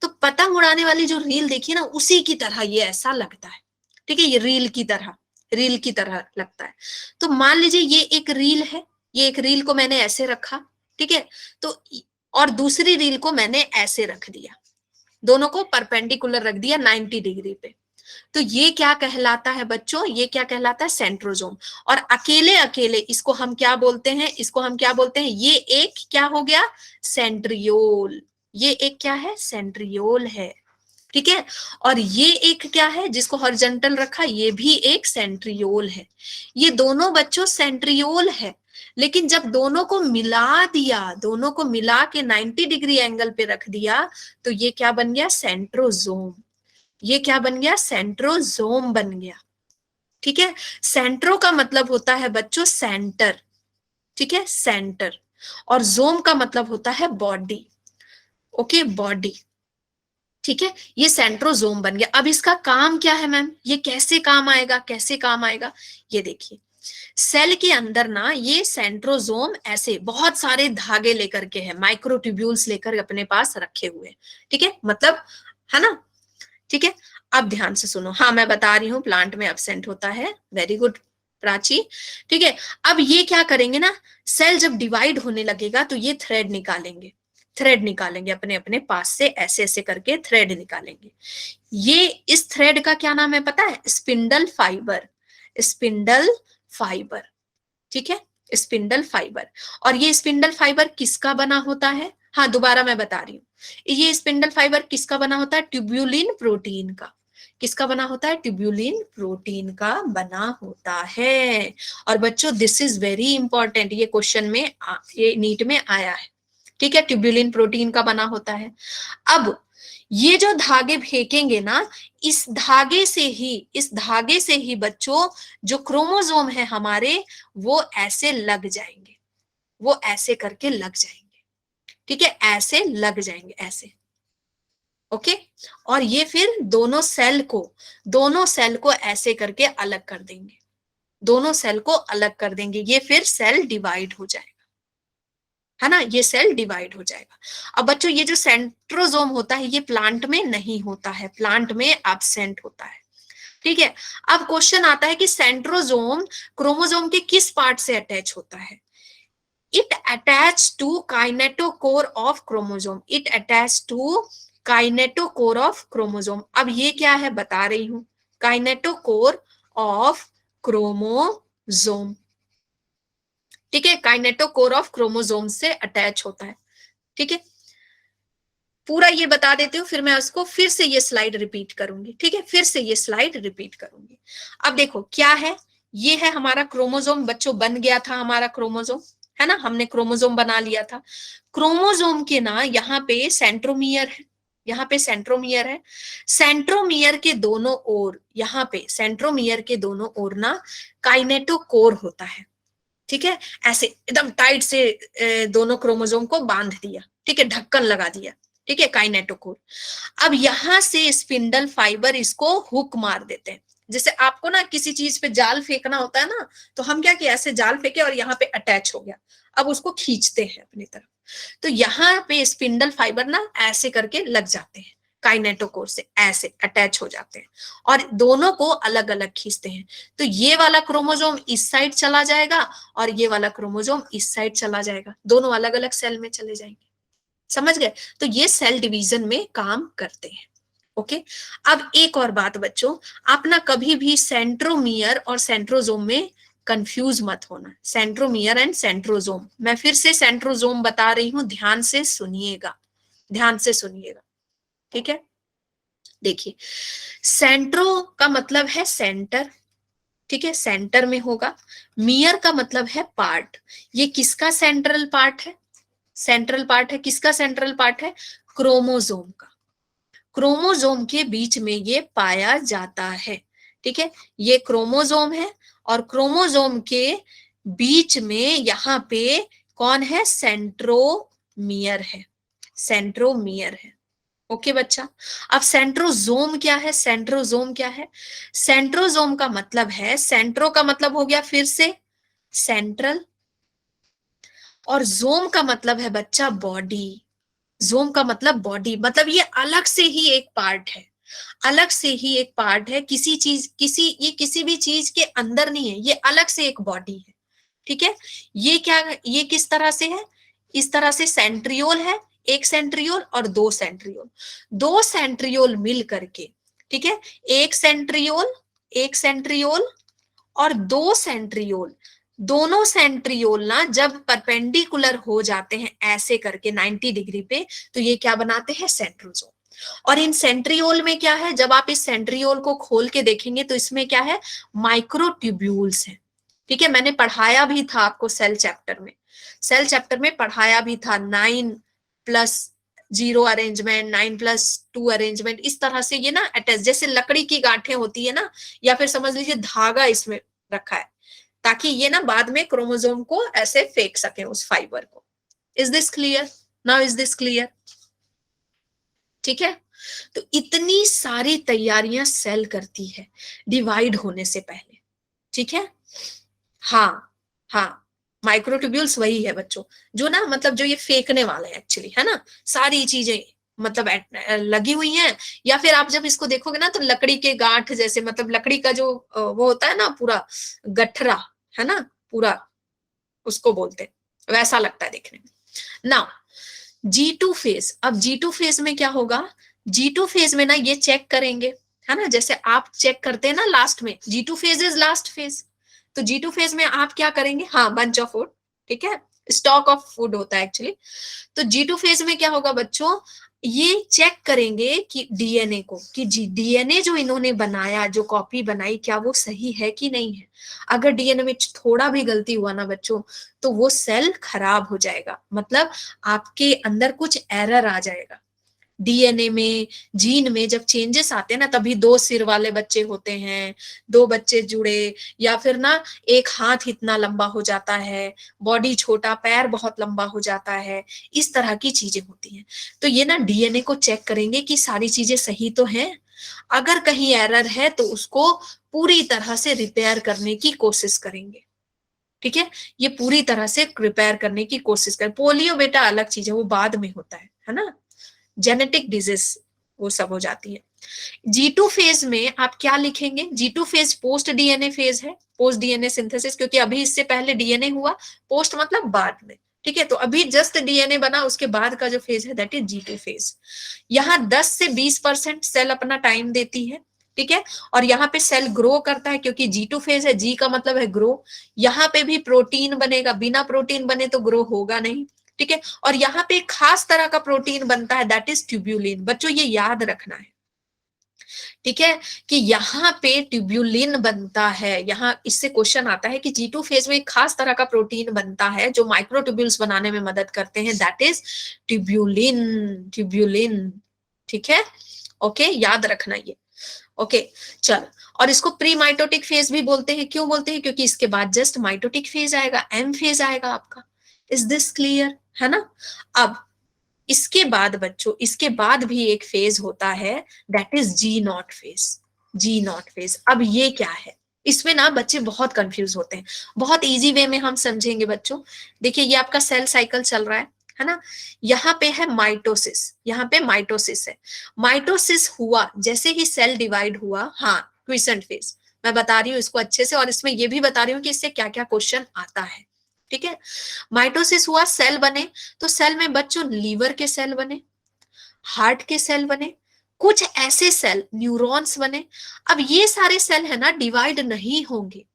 तो पतंग उड़ाने वाली जो रील देखिए ना, उसी की तरह ये ऐसा लगता है, ठीक है, ये रील की तरह, रील की तरह लगता है। तो मान लीजिए ये एक रील है, ये एक रील को मैंने ऐसे रखा, ठीक है, तो और दूसरी रील को मैंने ऐसे रख दिया, दोनों को परपेंडिकुलर रख दिया 90 डिग्री पे। तो ये क्या कहलाता है बच्चों? ये क्या कहलाता है? सेंट्रोजोम। और अकेले अकेले इसको हम क्या बोलते हैं? इसको हम क्या बोलते हैं? ये एक क्या हो गया? सेंट्रियोल। ये एक क्या है? सेंट्रियोल है, ठीक है। और ये एक क्या है जिसको हॉरिजॉन्टल रखा? ये भी एक सेंट्रियोल है। ये दोनों बच्चों सेंट्रियोल है, लेकिन जब दोनों को मिला दिया, दोनों को मिला के 90 डिग्री एंगल पे रख दिया, तो ये क्या बन गया? सेंट्रोजोम। ये क्या बन गया? सेंट्रोजोम बन गया, ठीक है। सेंट्रो का मतलब होता है बच्चों सेंटर, ठीक है, सेंटर। और जोम का मतलब होता है बॉडी, ओके, बॉडी, ठीक है। ये सेंट्रोजोम बन गया। अब इसका काम क्या है मैम? ये कैसे काम आएगा? कैसे काम आएगा? ये देखिए, सेल के अंदर ना ये सेंट्रोजोम ऐसे बहुत सारे धागे लेकर के है, माइक्रोट्यूब्यूल्स लेकर अपने पास रखे हुए, ठीक है, मतलब, है ना, ठीक है। अब ध्यान से सुनो, हाँ मैं बता रही हूँ प्लांट में एब्सेंट होता है, वेरी गुड प्राची, ठीक है। अब ये क्या करेंगे ना, सेल जब डिवाइड होने लगेगा तो ये थ्रेड निकालेंगे, थ्रेड निकालेंगे अपने अपने पास से, ऐसे ऐसे करके थ्रेड निकालेंगे। ये इस थ्रेड का क्या नाम है पता है? स्पिंडल फाइबर, स्पिंडल फाइबर, ठीक है, स्पिंडल फाइबर। और ये स्पिंडल फाइबर किसका बना होता है? हाँ दोबारा मैं बता रही हूँ, ये स्पिंडल फाइबर किसका बना होता है? ट्यूब्यूलिन प्रोटीन का। किसका बना होता है? ट्यूब्यूलिन प्रोटीन का बना होता है। और बच्चों दिस इज वेरी इंपॉर्टेंट, ये क्वेश्चन में ये नीट में आया है, ठीक है, ट्यूब्यूलिन प्रोटीन का बना होता है। अब ये जो धागे फेंकेंगे ना, इस धागे से ही, इस धागे से ही बच्चों जो क्रोमोसोम है हमारे, वो ऐसे लग जाएंगे, वो ऐसे करके लग जाएंगे, ठीक है, ऐसे लग जाएंगे, ऐसे, ओके। और ये फिर दोनों सेल को, दोनों सेल को ऐसे करके अलग कर देंगे, दोनों सेल को अलग कर देंगे, ये फिर सेल डिवाइड हो जाएगा, है ना, ये सेल डिवाइड हो जाएगा। अब बच्चों ये जो सेंट्रोजोम होता है ये प्लांट में नहीं होता है, प्लांट में एब्सेंट होता है, ठीक है। अब क्वेश्चन आता है कि सेंट्रोजोम क्रोमोसोम के किस पार्ट से अटैच होता है? It attach to kinetochore of chromosome, it attach to kinetochore of chromosome. अब ये क्या है बता रही हूं, काइनेटोकोर ऑफ क्रोमोसोम, ठीक है, काइनेटोकोर ऑफ क्रोमोसोम से अटैच होता है, ठीक है। पूरा ये बता देती हूँ, फिर मैं उसको फिर से ये स्लाइड रिपीट करूंगी, ठीक है, फिर से ये स्लाइड रिपीट करूंगी। अब देखो क्या है, ये है हमारा क्रोमोसोम बच्चों, बन गया था हमारा क्रोमोसोम, है ना, हमने क्रोमोसोम बना लिया था। क्रोमोसोम के ना यहाँ पे सेंट्रोमियर है, यहाँ पे सेंट्रोमियर है, सेंट्रोमियर के दोनों ओर, यहाँ पे सेंट्रोमियर के दोनों ओर ना काइनेटोकोर होता है, ठीक है, ऐसे एकदम टाइट से दोनों क्रोमोसोम को बांध दिया, ठीक है, ढक्कन लगा दिया, ठीक है, काइनेटोकोर। अब यहां से स्पिंडल फाइबर इसको हुक मार देते हैं, जैसे आपको ना किसी चीज पे जाल फेंकना होता है ना, तो हम क्या किया, ऐसे जाल फेंके और यहाँ पे अटैच हो गया, अब उसको खींचते हैं अपनी तरफ, तो यहाँ पे स्पिंडल फाइबर ना ऐसे करके लग जाते हैं, काइनेटोकोर से ऐसे अटैच हो जाते हैं और दोनों को अलग अलग खींचते हैं। तो ये वाला क्रोमोसोम इस साइड चला जाएगा और ये वाला क्रोमोसोम इस साइड चला जाएगा, दोनों अलग अलग सेल में चले जाएंगे, समझ गए? तो ये सेल डिवीजन में काम करते हैं, ओके। अब एक और बात बच्चों, आप ना कभी भी सेंट्रोमियर और सेंट्रोजोम में कंफ्यूज मत होना, सेंट्रोमियर एंड सेंट्रोजोम। मैं फिर से सेंट्रोजोम बता रही हूं, ध्यान से सुनिएगा, ध्यान से सुनिएगा, ठीक है। देखिए सेंट्रो का मतलब है सेंटर, ठीक है, सेंटर में होगा। मियर का मतलब है पार्ट, ये किसका सेंट्रल पार्ट है? सेंट्रल पार्ट है, किसका सेंट्रल पार्ट है? क्रोमोसोम का, क्रोमोसोम के बीच में ये पाया जाता है। ठीक है, ये क्रोमोसोम है और क्रोमोसोम के बीच में यहाँ पे कौन है, सेंट्रोमियर है, सेंट्रोमियर है। ओके बच्चा, अब सेंट्रोजोम क्या है, सेंट्रोजोम क्या है, सेंट्रोजोम का मतलब है, सेंट्रो का मतलब हो गया फिर से सेंट्रल, और जोम का मतलब है बच्चा बॉडी, जोम का मतलब बॉडी, मतलब ये अलग से ही एक पार्ट है, अलग से ही एक पार्ट है, किसी चीज, ये किसी भी चीज के अंदर नहीं है, ये अलग से एक बॉडी है। ठीक है, ये क्या, ये किस तरह से है, इस तरह से सेंट्रियोल है, एक सेंट्रियोल और दो सेंट्रियोल, दो सेंट्रियोल मिल करके, ठीक है, एक सेंट्रियोल, एक सेंट्रियोल और दो सेंट्रियोल, दोनों सेंट्रियोल ना जब परपेंडिकुलर हो जाते हैं ऐसे करके 90 डिग्री पे, तो ये क्या बनाते हैं, सेंट्रोजोम। और इन सेंट्रियोल में क्या है, जब आप इस सेंट्रियोल को खोल के देखेंगे तो इसमें क्या है, माइक्रोट्यूब्यूल्स है। ठीक है, मैंने पढ़ाया भी था आपको सेल चैप्टर में, सेल चैप्टर में पढ़ाया भी था, 9+0 अरेंजमेंट, 9+2 अरेंजमेंट, इस तरह से ये ना अटैच, जैसे लकड़ी की गांठें होती है ना, या फिर समझ लीजिए धागा इसमें रखा है, ताकि ये ना बाद में क्रोमोसोम को ऐसे फेंक सके उस फाइबर को। Is this clear, now is this clear? ठीक है, तो इतनी सारी तैयारियां सेल करती है डिवाइड होने से पहले। ठीक है, हाँ हाँ, माइक्रोट्यूब्यूल्स वही है बच्चों, जो ना मतलब जो ये फेंकने वाले हैं एक्चुअली, है ना, सारी चीजें मतलब लगी हुई हैं, या फिर आप जब इसको देखोगे ना तो लकड़ी के गांठ जैसे, मतलब लकड़ी का जो वो होता है ना पूरा गठरा, है ना पूरा, उसको बोलते हैं, वैसा लगता है देखने में ना। G2 फेज, अब G2 फेज में क्या होगा, G2 फेज में ना ये चेक करेंगे, है ना, जैसे आप चेक करते हैं ना लास्ट में, G2 phase is last phase, तो G2 फेज में आप क्या करेंगे, हाँ बंच ऑफ फूड, ठीक है, स्टॉक ऑफ फूड होता है एक्चुअली। तो G2 फेज में क्या होगा बच्चों, ये चेक करेंगे कि डीएनए को, कि डीएनए जो इन्होंने बनाया, जो कॉपी बनाई, क्या वो सही है कि नहीं है। अगर डीएनए में थोड़ा भी गलती हुआ ना बच्चों, तो वो सेल खराब हो जाएगा, मतलब आपके अंदर कुछ एरर आ जाएगा। डीएनए में, जीन में जब चेंजेस आते हैं ना, तभी दो सिर वाले बच्चे होते हैं, दो बच्चे जुड़े, या फिर ना एक हाथ इतना लंबा हो जाता है, बॉडी छोटा, पैर बहुत लंबा हो जाता है, इस तरह की चीजें होती हैं। तो ये ना डीएनए को चेक करेंगे कि सारी चीजें सही तो हैं, अगर कहीं एरर है तो उसको पूरी तरह से रिपेयर करने की कोशिश करेंगे। ठीक है, ये पूरी तरह से रिपेयर करने की कोशिश करें। पोलियो बेटा अलग चीज है, वो बाद में होता है ना, जेनेटिक डिजीज वो सब हो जाती है। G2 फेज में आप क्या लिखेंगे, G2 phase post DNA phase है, पोस्ट डीएनए सिंथेसिस, क्योंकि अभी इससे पहले डीएनए हुआ, पोस्ट मतलब बाद में। ठीक है, तो अभी जस्ट डीएनए बना, उसके बाद का जो फेज है दैट इज G2 फेज। यहाँ 10 से 20% सेल अपना टाइम देती है। ठीक है, और यहाँ पे सेल ग्रो करता है, क्योंकि G2 फेज है, G का मतलब है ग्रो, यहाँ पे भी प्रोटीन बनेगा, बिना प्रोटीन बने तो ग्रो होगा नहीं। ठीक है, और यहाँ पे एक खास तरह का प्रोटीन बनता है दैट इज ट्यूब्यूलिन, बच्चों ये याद रखना है। ठीक है, कि यहाँ पे ट्यूब्यूलिन बनता है, यहाँ इससे क्वेश्चन आता है कि G2 फेज में एक खास तरह का प्रोटीन बनता है जो माइक्रोट्यूब्यूल्स बनाने में मदद करते हैं, दैट इज ट्यूब्यूलिन, ट्यूब्यूलिन। ठीक है, ओके, याद रखना ये। ओके, चल, और इसको प्री माइटोटिक फेज भी बोलते हैं, क्यों बोलते हैं, क्योंकि इसके बाद जस्ट माइटोटिक फेज आएगा, एम फेज आएगा आपका। इज दिस क्लियर, है ना? अब इसके बाद बच्चों, इसके बाद भी एक फेज होता है that is G0 phase, G0 phase. अब ये क्या है, इसमें ना बच्चे बहुत कंफ्यूज होते हैं, बहुत इजी वे में हम समझेंगे बच्चों। देखिए ये आपका सेल साइकिल चल रहा है ना, यहाँ पे है माइटोसिस, यहाँ पे माइटोसिस है, माइटोसिस हुआ, जैसे ही सेल डिवाइड हुआ, हाँ क्विसेंट फेज, मैं बता रही हूँ इसको अच्छे से, और इसमें ये भी बता रही हूँ कि इससे क्या क्या क्वेश्चन आता है। ठीक है, माइटोसिस हुआ, सेल बने, तो सेल में बच्चों लीवर के सेल बने, हार्ट के सेल बने, कुछ ऐसे सेल न्यूरॉन्स बने। अब ये सारे सेल है ना डिवाइड नहीं होंगे,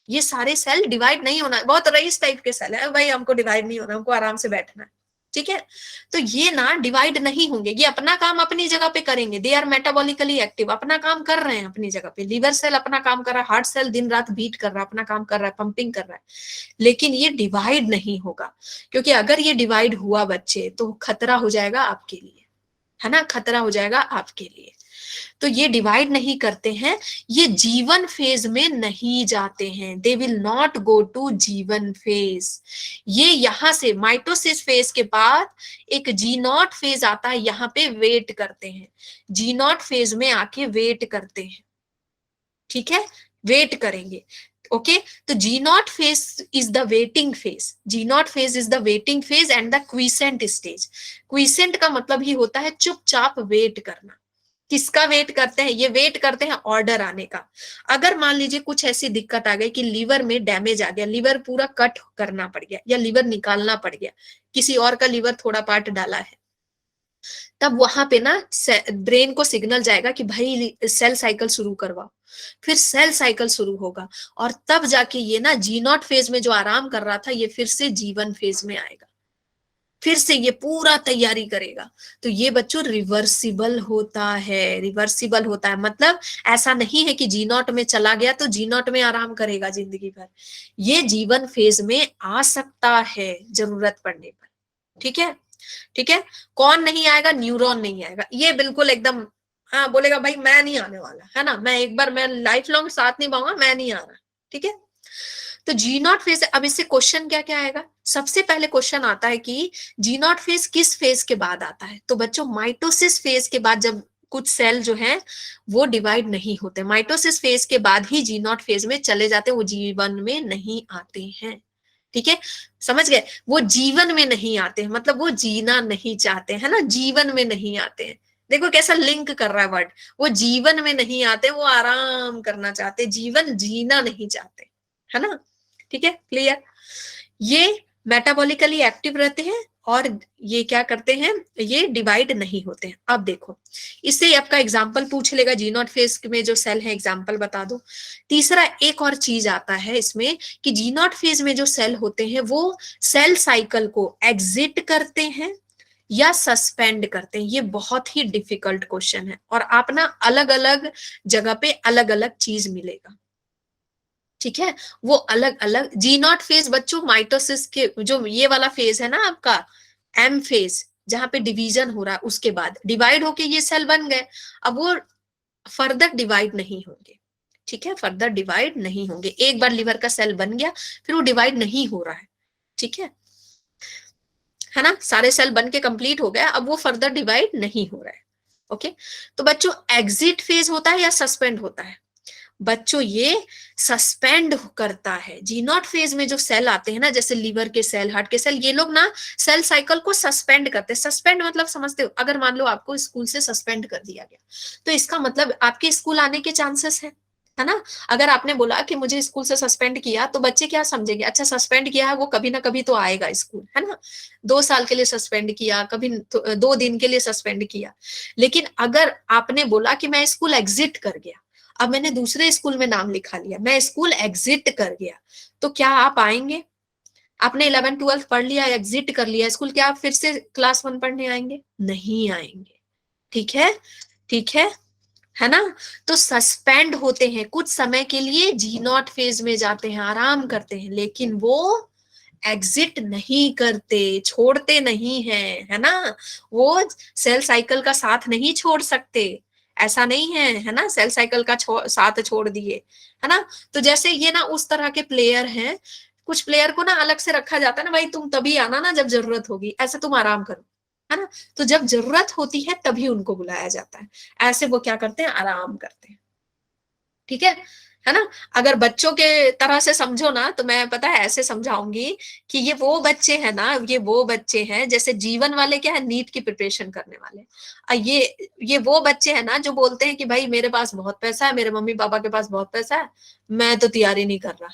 ये सारे सेल डिवाइड नहीं होना, बहुत रईस टाइप के सेल है भाई, हमको डिवाइड नहीं होना, हमको आराम से बैठना है। ठीक है, तो ये ना डिवाइड नहीं होंगे, ये अपना काम अपनी जगह पे करेंगे, दे आर मेटाबॉलिकली एक्टिव, अपना काम कर रहे हैं अपनी जगह पे, लीवर सेल अपना काम कर रहा है, हार्ट सेल दिन रात बीट कर रहा है, अपना काम कर रहा है, पंपिंग कर रहा है, लेकिन ये डिवाइड नहीं होगा, क्योंकि अगर ये डिवाइड हुआ बच्चे तो खतरा हो जाएगा आपके लिए। है ना, खतरा हो जाएगा आपके लिए। तो ये डिवाइड नहीं करते हैं, ये जीवन फेज में नहीं जाते हैं, they will not go to G one phase. ये यहां से माइटोसिस फेज के बाद एक जी नॉट फेज आता है, यहाँ पे वेट करते हैं, जी नॉट फेज में आके वेट करते हैं, ठीक है, वेट करेंगे। ओके, तो G naught phase is the waiting phase, G naught phase is the waiting phase and the quiescent stage. Quiescent का मतलब ही होता है चुपचाप वेट करना। किसका वेट करते हैं, ये वेट करते हैं ऑर्डर आने का। अगर मान लीजिए कुछ ऐसी दिक्कत आ गई कि लीवर में डैमेज आ गया, लीवर पूरा कट करना पड़ गया या लीवर निकालना पड़ गया, किसी और का लीवर थोड़ा पार्ट डाला है, तब वहां पे ना ब्रेन को सिग्नल जाएगा कि भाई सेल साइकिल शुरू करवाओ। फिर सेल साइकिल शुरू होगा और तब जाके ये ना जी नॉट फेज में जो आराम कर रहा था ये फिर से जीवन फेज में आएगा, फिर से ये पूरा तैयारी करेगा। तो ये बच्चों रिवर्सिबल होता है, रिवर्सिबल होता है, मतलब ऐसा नहीं है कि जी नॉट में चला गया तो जी नॉट में आराम करेगा जिंदगी भर, ये जीवन फेज में आ सकता है जरूरत पड़ने पर। ठीक है, ठीक है। कौन नहीं आएगा, न्यूरॉन नहीं आएगा, ये बिल्कुल एकदम, हाँ बोलेगा भाई मैं नहीं आने वाला है ना, मैं एक बार मैं लाइफ लॉन्ग साथ नहीं पाऊंगा, मैं नहीं आ रहा। ठीक है, तो जी नॉट फेज, अब इससे क्वेश्चन क्या क्या आएगा, सबसे पहले क्वेश्चन आता है कि जी नॉट फेज किस फेज के बाद आता है। तो बच्चों माइटोसिस फेज के बाद, जब कुछ सेल जो है वो डिवाइड नहीं होते, माइटोसिस फेज के बाद ही जी नॉट फेज में चले जाते हैं, वो जीवन में नहीं आते हैं। ठीक है, समझ गए, वो जीवन में नहीं आते हैं, मतलब वो जीना नहीं चाहते है ना, जीवन में नहीं आते हैं। देखो कैसा लिंक कर रहा है वर्ड, वो जीवन में नहीं आते, वो आराम करना चाहते, जीवन जीना नहीं चाहते, है ना। ठीक है, क्लियर। ये मेटाबॉलिकली एक्टिव रहते हैं और ये क्या करते हैं, ये डिवाइड नहीं होते हैं। अब देखो इससे आपका एग्जाम्पल पूछ लेगा, जी नॉट फेज में जो सेल है एग्जाम्पल बता दो। तीसरा एक और चीज आता है इसमें कि जी नॉट फेज में जो सेल होते हैं वो सेल साइकिल को एग्जिट करते हैं या सस्पेंड करते हैं। ये बहुत ही डिफिकल्ट क्वेश्चन है और आप ना अलग अलग जगह पे अलग अलग चीज मिलेगा। ठीक है, वो अलग अलग जी नॉट फेज बच्चों माइटोसिस के जो ये वाला फेज है ना आपका एम फेज, जहां पे डिवीजन हो रहा है, उसके बाद डिवाइड होके ये सेल बन गए, अब वो फर्दर डिवाइड नहीं होंगे। ठीक है, फर्दर डिवाइड नहीं होंगे, एक बार लिवर का सेल बन गया फिर वो डिवाइड नहीं हो रहा है। ठीक है ना, सारे सेल बन के कंप्लीट हो गया, अब वो फर्दर डिवाइड नहीं हो रहा है। ओके, तो बच्चों एग्जिट फेज होता है या सस्पेंड होता है, बच्चों ये सस्पेंड करता है। जी नॉट फेज में जो सेल आते हैं ना, जैसे लीवर के सेल, हार्ट के सेल, ये लोग ना सेल साइकिल को सस्पेंड करते हैं। सस्पेंड मतलब समझते हो, अगर मान लो आपको स्कूल से सस्पेंड कर दिया गया तो इसका मतलब आपके स्कूल आने के चांसेस है ना। अगर आपने बोला कि मुझे स्कूल से सस्पेंड किया तो बच्चे क्या समझेंगे, अच्छा सस्पेंड किया है वो कभी ना कभी तो आएगा स्कूल, है ना। 2 साल के लिए सस्पेंड किया, कभी 2 दिन के लिए सस्पेंड किया। लेकिन अगर आपने बोला कि मैं स्कूल एग्जिट कर गया, अब मैंने दूसरे स्कूल में नाम लिखा लिया, मैं स्कूल एग्जिट कर गया, तो क्या आप आएंगे, आपने 11th 12th पढ़ लिया, एग्जिट कर लिया स्कूल, क्या आप फिर से क्लास 1 पढ़ने आएंगे, नहीं आएंगे। ठीक है, ठीक है ना। तो सस्पेंड होते हैं कुछ समय के लिए, जी नॉट फेज में जाते हैं, आराम करते हैं, लेकिन वो एग्जिट नहीं करते, छोड़ते नहीं है ना। वो सेल साइकिल का साथ नहीं छोड़ सकते, ऐसा नहीं है ना, सेल साइकिल का साथ छोड़ दिए, है ना। तो जैसे ये ना उस तरह के प्लेयर हैं, कुछ प्लेयर को ना अलग से रखा जाता है ना, भाई तुम तभी आना ना जब जरूरत होगी, ऐसे तुम आराम करो, है ना। तो जब जरूरत होती है तभी उनको बुलाया जाता है, ऐसे वो क्या करते हैं, आराम करते हैं। ठीक है ना। अगर बच्चों के तरह से समझो ना तो मैं पता है ऐसे समझाऊंगी कि ये वो बच्चे हैं ना, ये वो बच्चे हैं जैसे जीवन वाले क्या है, नीट की प्रिपरेशन करने वाले। ये वो बच्चे हैं ना जो बोलते हैं कि भाई मेरे पास बहुत पैसा है, मेरे मम्मी पापा के पास बहुत पैसा है, मैं तो तैयारी नहीं कर रहा,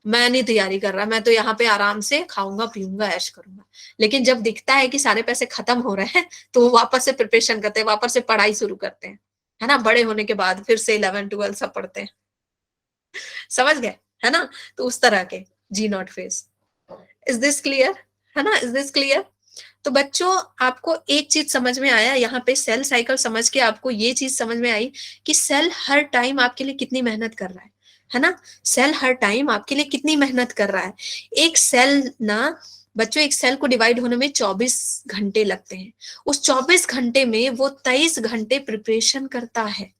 मैं नहीं तैयारी कर रहा, मैं तो यहाँ पे आराम से खाऊंगा पीऊंगा ऐश करूंगा। लेकिन जब दिखता है कि सारे पैसे खत्म हो रहे हैं तो वो वापस से प्रिपरेशन करते हैं, वापस से पढ़ाई शुरू करते हैं, है ना। बड़े होने के बाद फिर से 11th 12th सब पढ़ते हैं, समझ गए, है ना। तो उस तरह के G naught phase, is this clear, है ना, इज दिस क्लियर। तो बच्चों आपको एक चीज समझ में आया यहाँ पे, सेल साइकिल समझ के आपको ये चीज समझ में आई कि सेल हर टाइम आपके लिए कितनी मेहनत कर रहा है ना। सेल हर टाइम आपके लिए कितनी मेहनत कर रहा है। एक सेल ना बच्चों एक सेल को डिवाइड होने में 24 घंटे लगते हैं। उस 24 घंटे में वो 23 घंटे प्रिपरेशन करता है।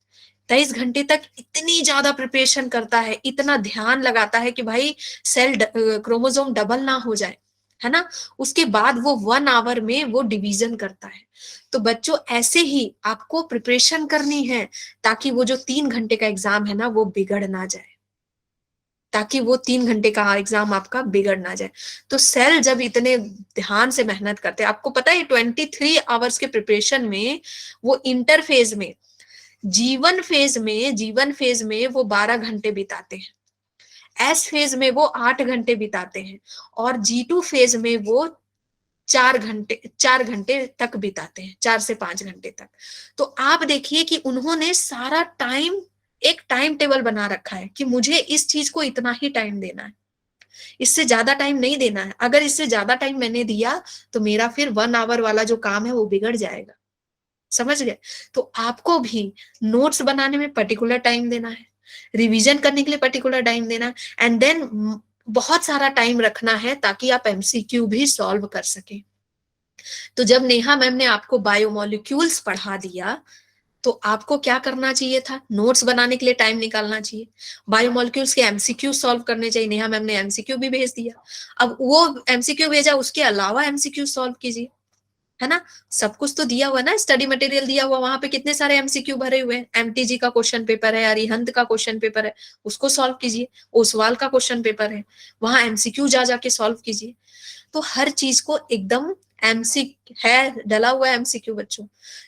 23 घंटे तक इतनी ज्यादा प्रिपरेशन करता है, इतना ध्यान लगाता है कि भाई सेल क्रोमोसोम डबल ना हो जाए, है ना। उसके बाद वो 1 आवर में वो डिवीजन करता है। तो बच्चों ऐसे ही आपको प्रिपरेशन करनी है, ताकि वो जो 3 घंटे का एग्जाम है ना वो बिगड़ ना जाए, ताकि वो 3 घंटे का एग्जाम आपका बिगड़ ना जाए। तो सेल जब इतने ध्यान से मेहनत करते हैं, आपको पता है 23 आवर्स के प्रिपरेशन में वो इंटरफेज में, जीवन फेज में वो 12 घंटे बिताते हैं, एस फेज में वो 8 घंटे बिताते हैं, और G2 फेज में वो 4 घंटे तक बिताते हैं, 4 से 5 घंटे तक। तो आप देखिए कि उन्होंने सारा टाइम, एक टाइम टेबल बना रखा है कि मुझे इस चीज को इतना ही टाइम देना है, इससे ज्यादा टाइम नहीं देना है। अगर इससे ज्यादा टाइम मैंने दिया तो मेरा फिर 1 आवर वाला जो काम है वो बिगड़ जाएगा। समझ गए। तो आपको भी नोट्स बनाने में पर्टिकुलर टाइम देना है, रिवीजन करने के लिए पर्टिकुलर टाइम देना है, एंड देन बहुत सारा टाइम रखना है ताकि आप एमसीक्यू भी सॉल्व कर सके। तो जब नेहा मैम ने आपको बायोमोलिक्यूल्स पढ़ा दिया, तो आपको क्या करना चाहिए था, नोट्स बनाने के लिए टाइम निकालना चाहिए, बायोमोलिक्यूल्स के एमसीक्यू सॉल्व करने चाहिए। नेहा मैम ने एमसीक्यू भी भेज दिया, अब वो एमसीक्यू भेजा, उसके अलावा एमसीक्यू सॉल्व कीजिए, है ना। सब कुछ तो दिया हुआ ना, स्टडी मटेरियल दिया हुआ, वहां पे कितने सारे एमसीक्यू भरे हुए हैं। एमटीजी का क्वेश्चन पेपर है, अरिहंत का क्वेश्चन पेपर है, उसको सॉल्व कीजिए। ओसवाल का क्वेश्चन पेपर है, वहां एमसीक्यू जा जाके सॉल्व कीजिए। तो हर चीज को एकदम एमसी है डला हुआ है एमसीक्यू बच्चों।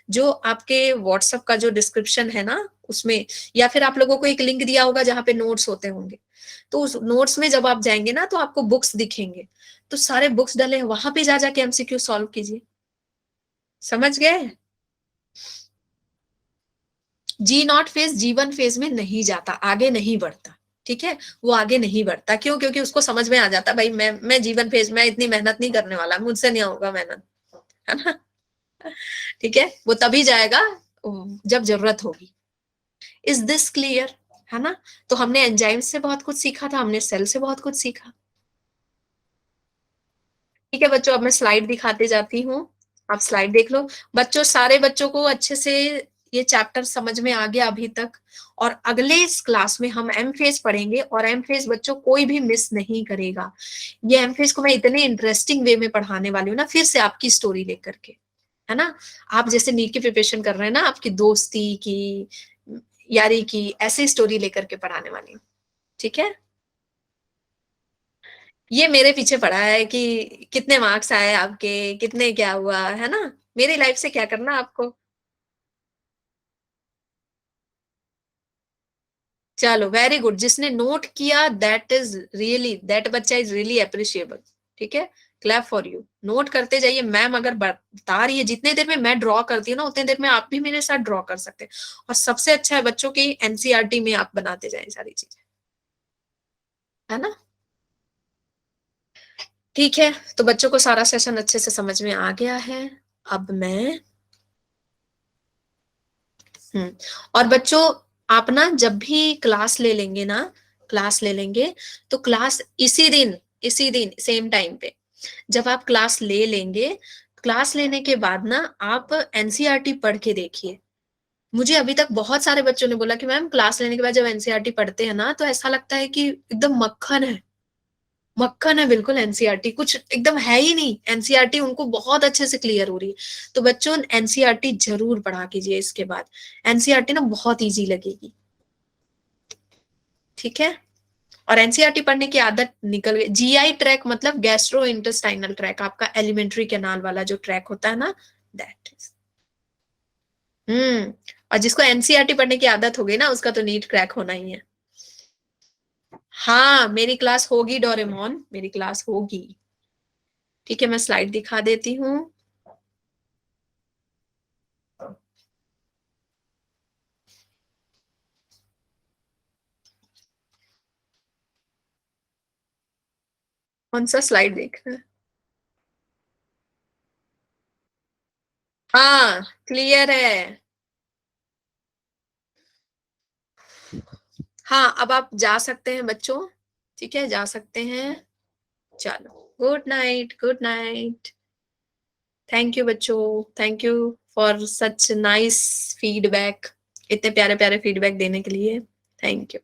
जो आपके व्हाट्सएप का जो डिस्क्रिप्शन है ना उसमें, या फिर आप लोगों को एक लिंक दिया होगा जहां पे नोट्स होते होंगे, तो उस नोट्स में जब आप जाएंगे ना तो आपको बुक्स दिखेंगे, तो सारे बुक्स डले हैं, वहां पे जा जाके एमसीक्यू सॉल्व कीजिए। समझ गए। G0 फेज G1 फेज में नहीं जाता, आगे नहीं बढ़ता। ठीक है, वो आगे नहीं बढ़ता, क्यों? क्योंकि उसको समझ में आ जाता भाई मैं G1 फेज में इतनी मेहनत नहीं करने वाला, मुझसे नहीं होगा मेहनत, है ना। ठीक है, वो तभी जाएगा जब जरूरत होगी। Is this clear? है ना। तो हमने एंजाइम से बहुत कुछ सीखा था, हमने सेल से बहुत कुछ सीखा। ठीक है बच्चों, अब मैं स्लाइड दिखाते जाती हूँ, आप स्लाइड देख लो। बच्चों सारे बच्चों को अच्छे से ये चैप्टर समझ में आ गया अभी तक, और अगले इस क्लास में हम एम फेज पढ़ेंगे, और एम फेज बच्चों कोई भी मिस नहीं करेगा। ये एम फेज को मैं इतने इंटरेस्टिंग वे में पढ़ाने वाली हूँ ना, फिर से आपकी स्टोरी लेकर के, है ना। आप जैसे नीट की प्रिपरेशन कर रहे हैं ना, आपकी दोस्ती की, यारी की, ऐसी स्टोरी लेकर के पढ़ाने वाली हूँ। ठीक है, ये मेरे पीछे पड़ा है कि कितने मार्क्स आए आपके, कितने क्या हुआ, है ना। मेरी लाइफ से क्या करना आपको। चलो वेरी गुड, जिसने नोट किया दैट इज रियली, दैट बच्चा इज रियली अप्रिशिएबल। ठीक है, क्लैप फॉर यू। नोट करते जाइए, मैम अगर बता रही है, जितने देर में मैं ड्रॉ करती हूँ ना उतने देर में आप भी मेरे साथ ड्रॉ कर सकते हैं। और सबसे अच्छा है बच्चों की एनसीईआरटी में आप बनाते जाए सारी चीजें, है ना। ठीक है, तो बच्चों को सारा सेशन अच्छे से समझ में आ गया है। अब मैं हम्म और बच्चों, आप ना जब भी क्लास ले लेंगे ना, क्लास ले लेंगे, तो क्लास इसी दिन सेम टाइम पे जब आप क्लास ले लेंगे, क्लास लेने के बाद ना आप एनसीईआरटी पढ़ के देखिए। मुझे अभी तक बहुत सारे बच्चों ने बोला कि मैम क्लास लेने के बाद जब एनसीईआरटी पढ़ते हैं ना तो ऐसा लगता है कि एकदम मक्खन है, मक्खन है बिल्कुल। एनसीईआरटी कुछ एकदम है ही नहीं, एनसीईआरटी उनको बहुत अच्छे से क्लियर हो रही है। तो बच्चों एनसीईआरटी जरूर पढ़ा कीजिए इसके बाद, एनसीईआरटी ना बहुत इजी लगेगी। ठीक है, और एनसीईआरटी पढ़ने की आदत निकल गई। जीआई ट्रैक मतलब गैस्ट्रो इंटेस्टाइनल ट्रैक, आपका एलिमेंट्री कैनाल वाला जो ट्रैक होता है ना, दैट इज और जिसको एनसीईआरटी पढ़ने की आदत हो गई ना उसका तो नीट क्रैक होना ही है। हाँ मेरी क्लास होगी डोरेमोन, मेरी क्लास होगी। ठीक है, मैं स्लाइड दिखा देती हूँ। कौन सा स्लाइड देख रहे हैं? हाँ क्लियर है। हाँ अब आप जा सकते हैं बच्चों, ठीक है जा सकते हैं। चलो। Good night, good night. Thank you बच्चों, thank you for such nice feedback, इतने प्यारे प्यारे फीडबैक देने के लिए, थैंक यू।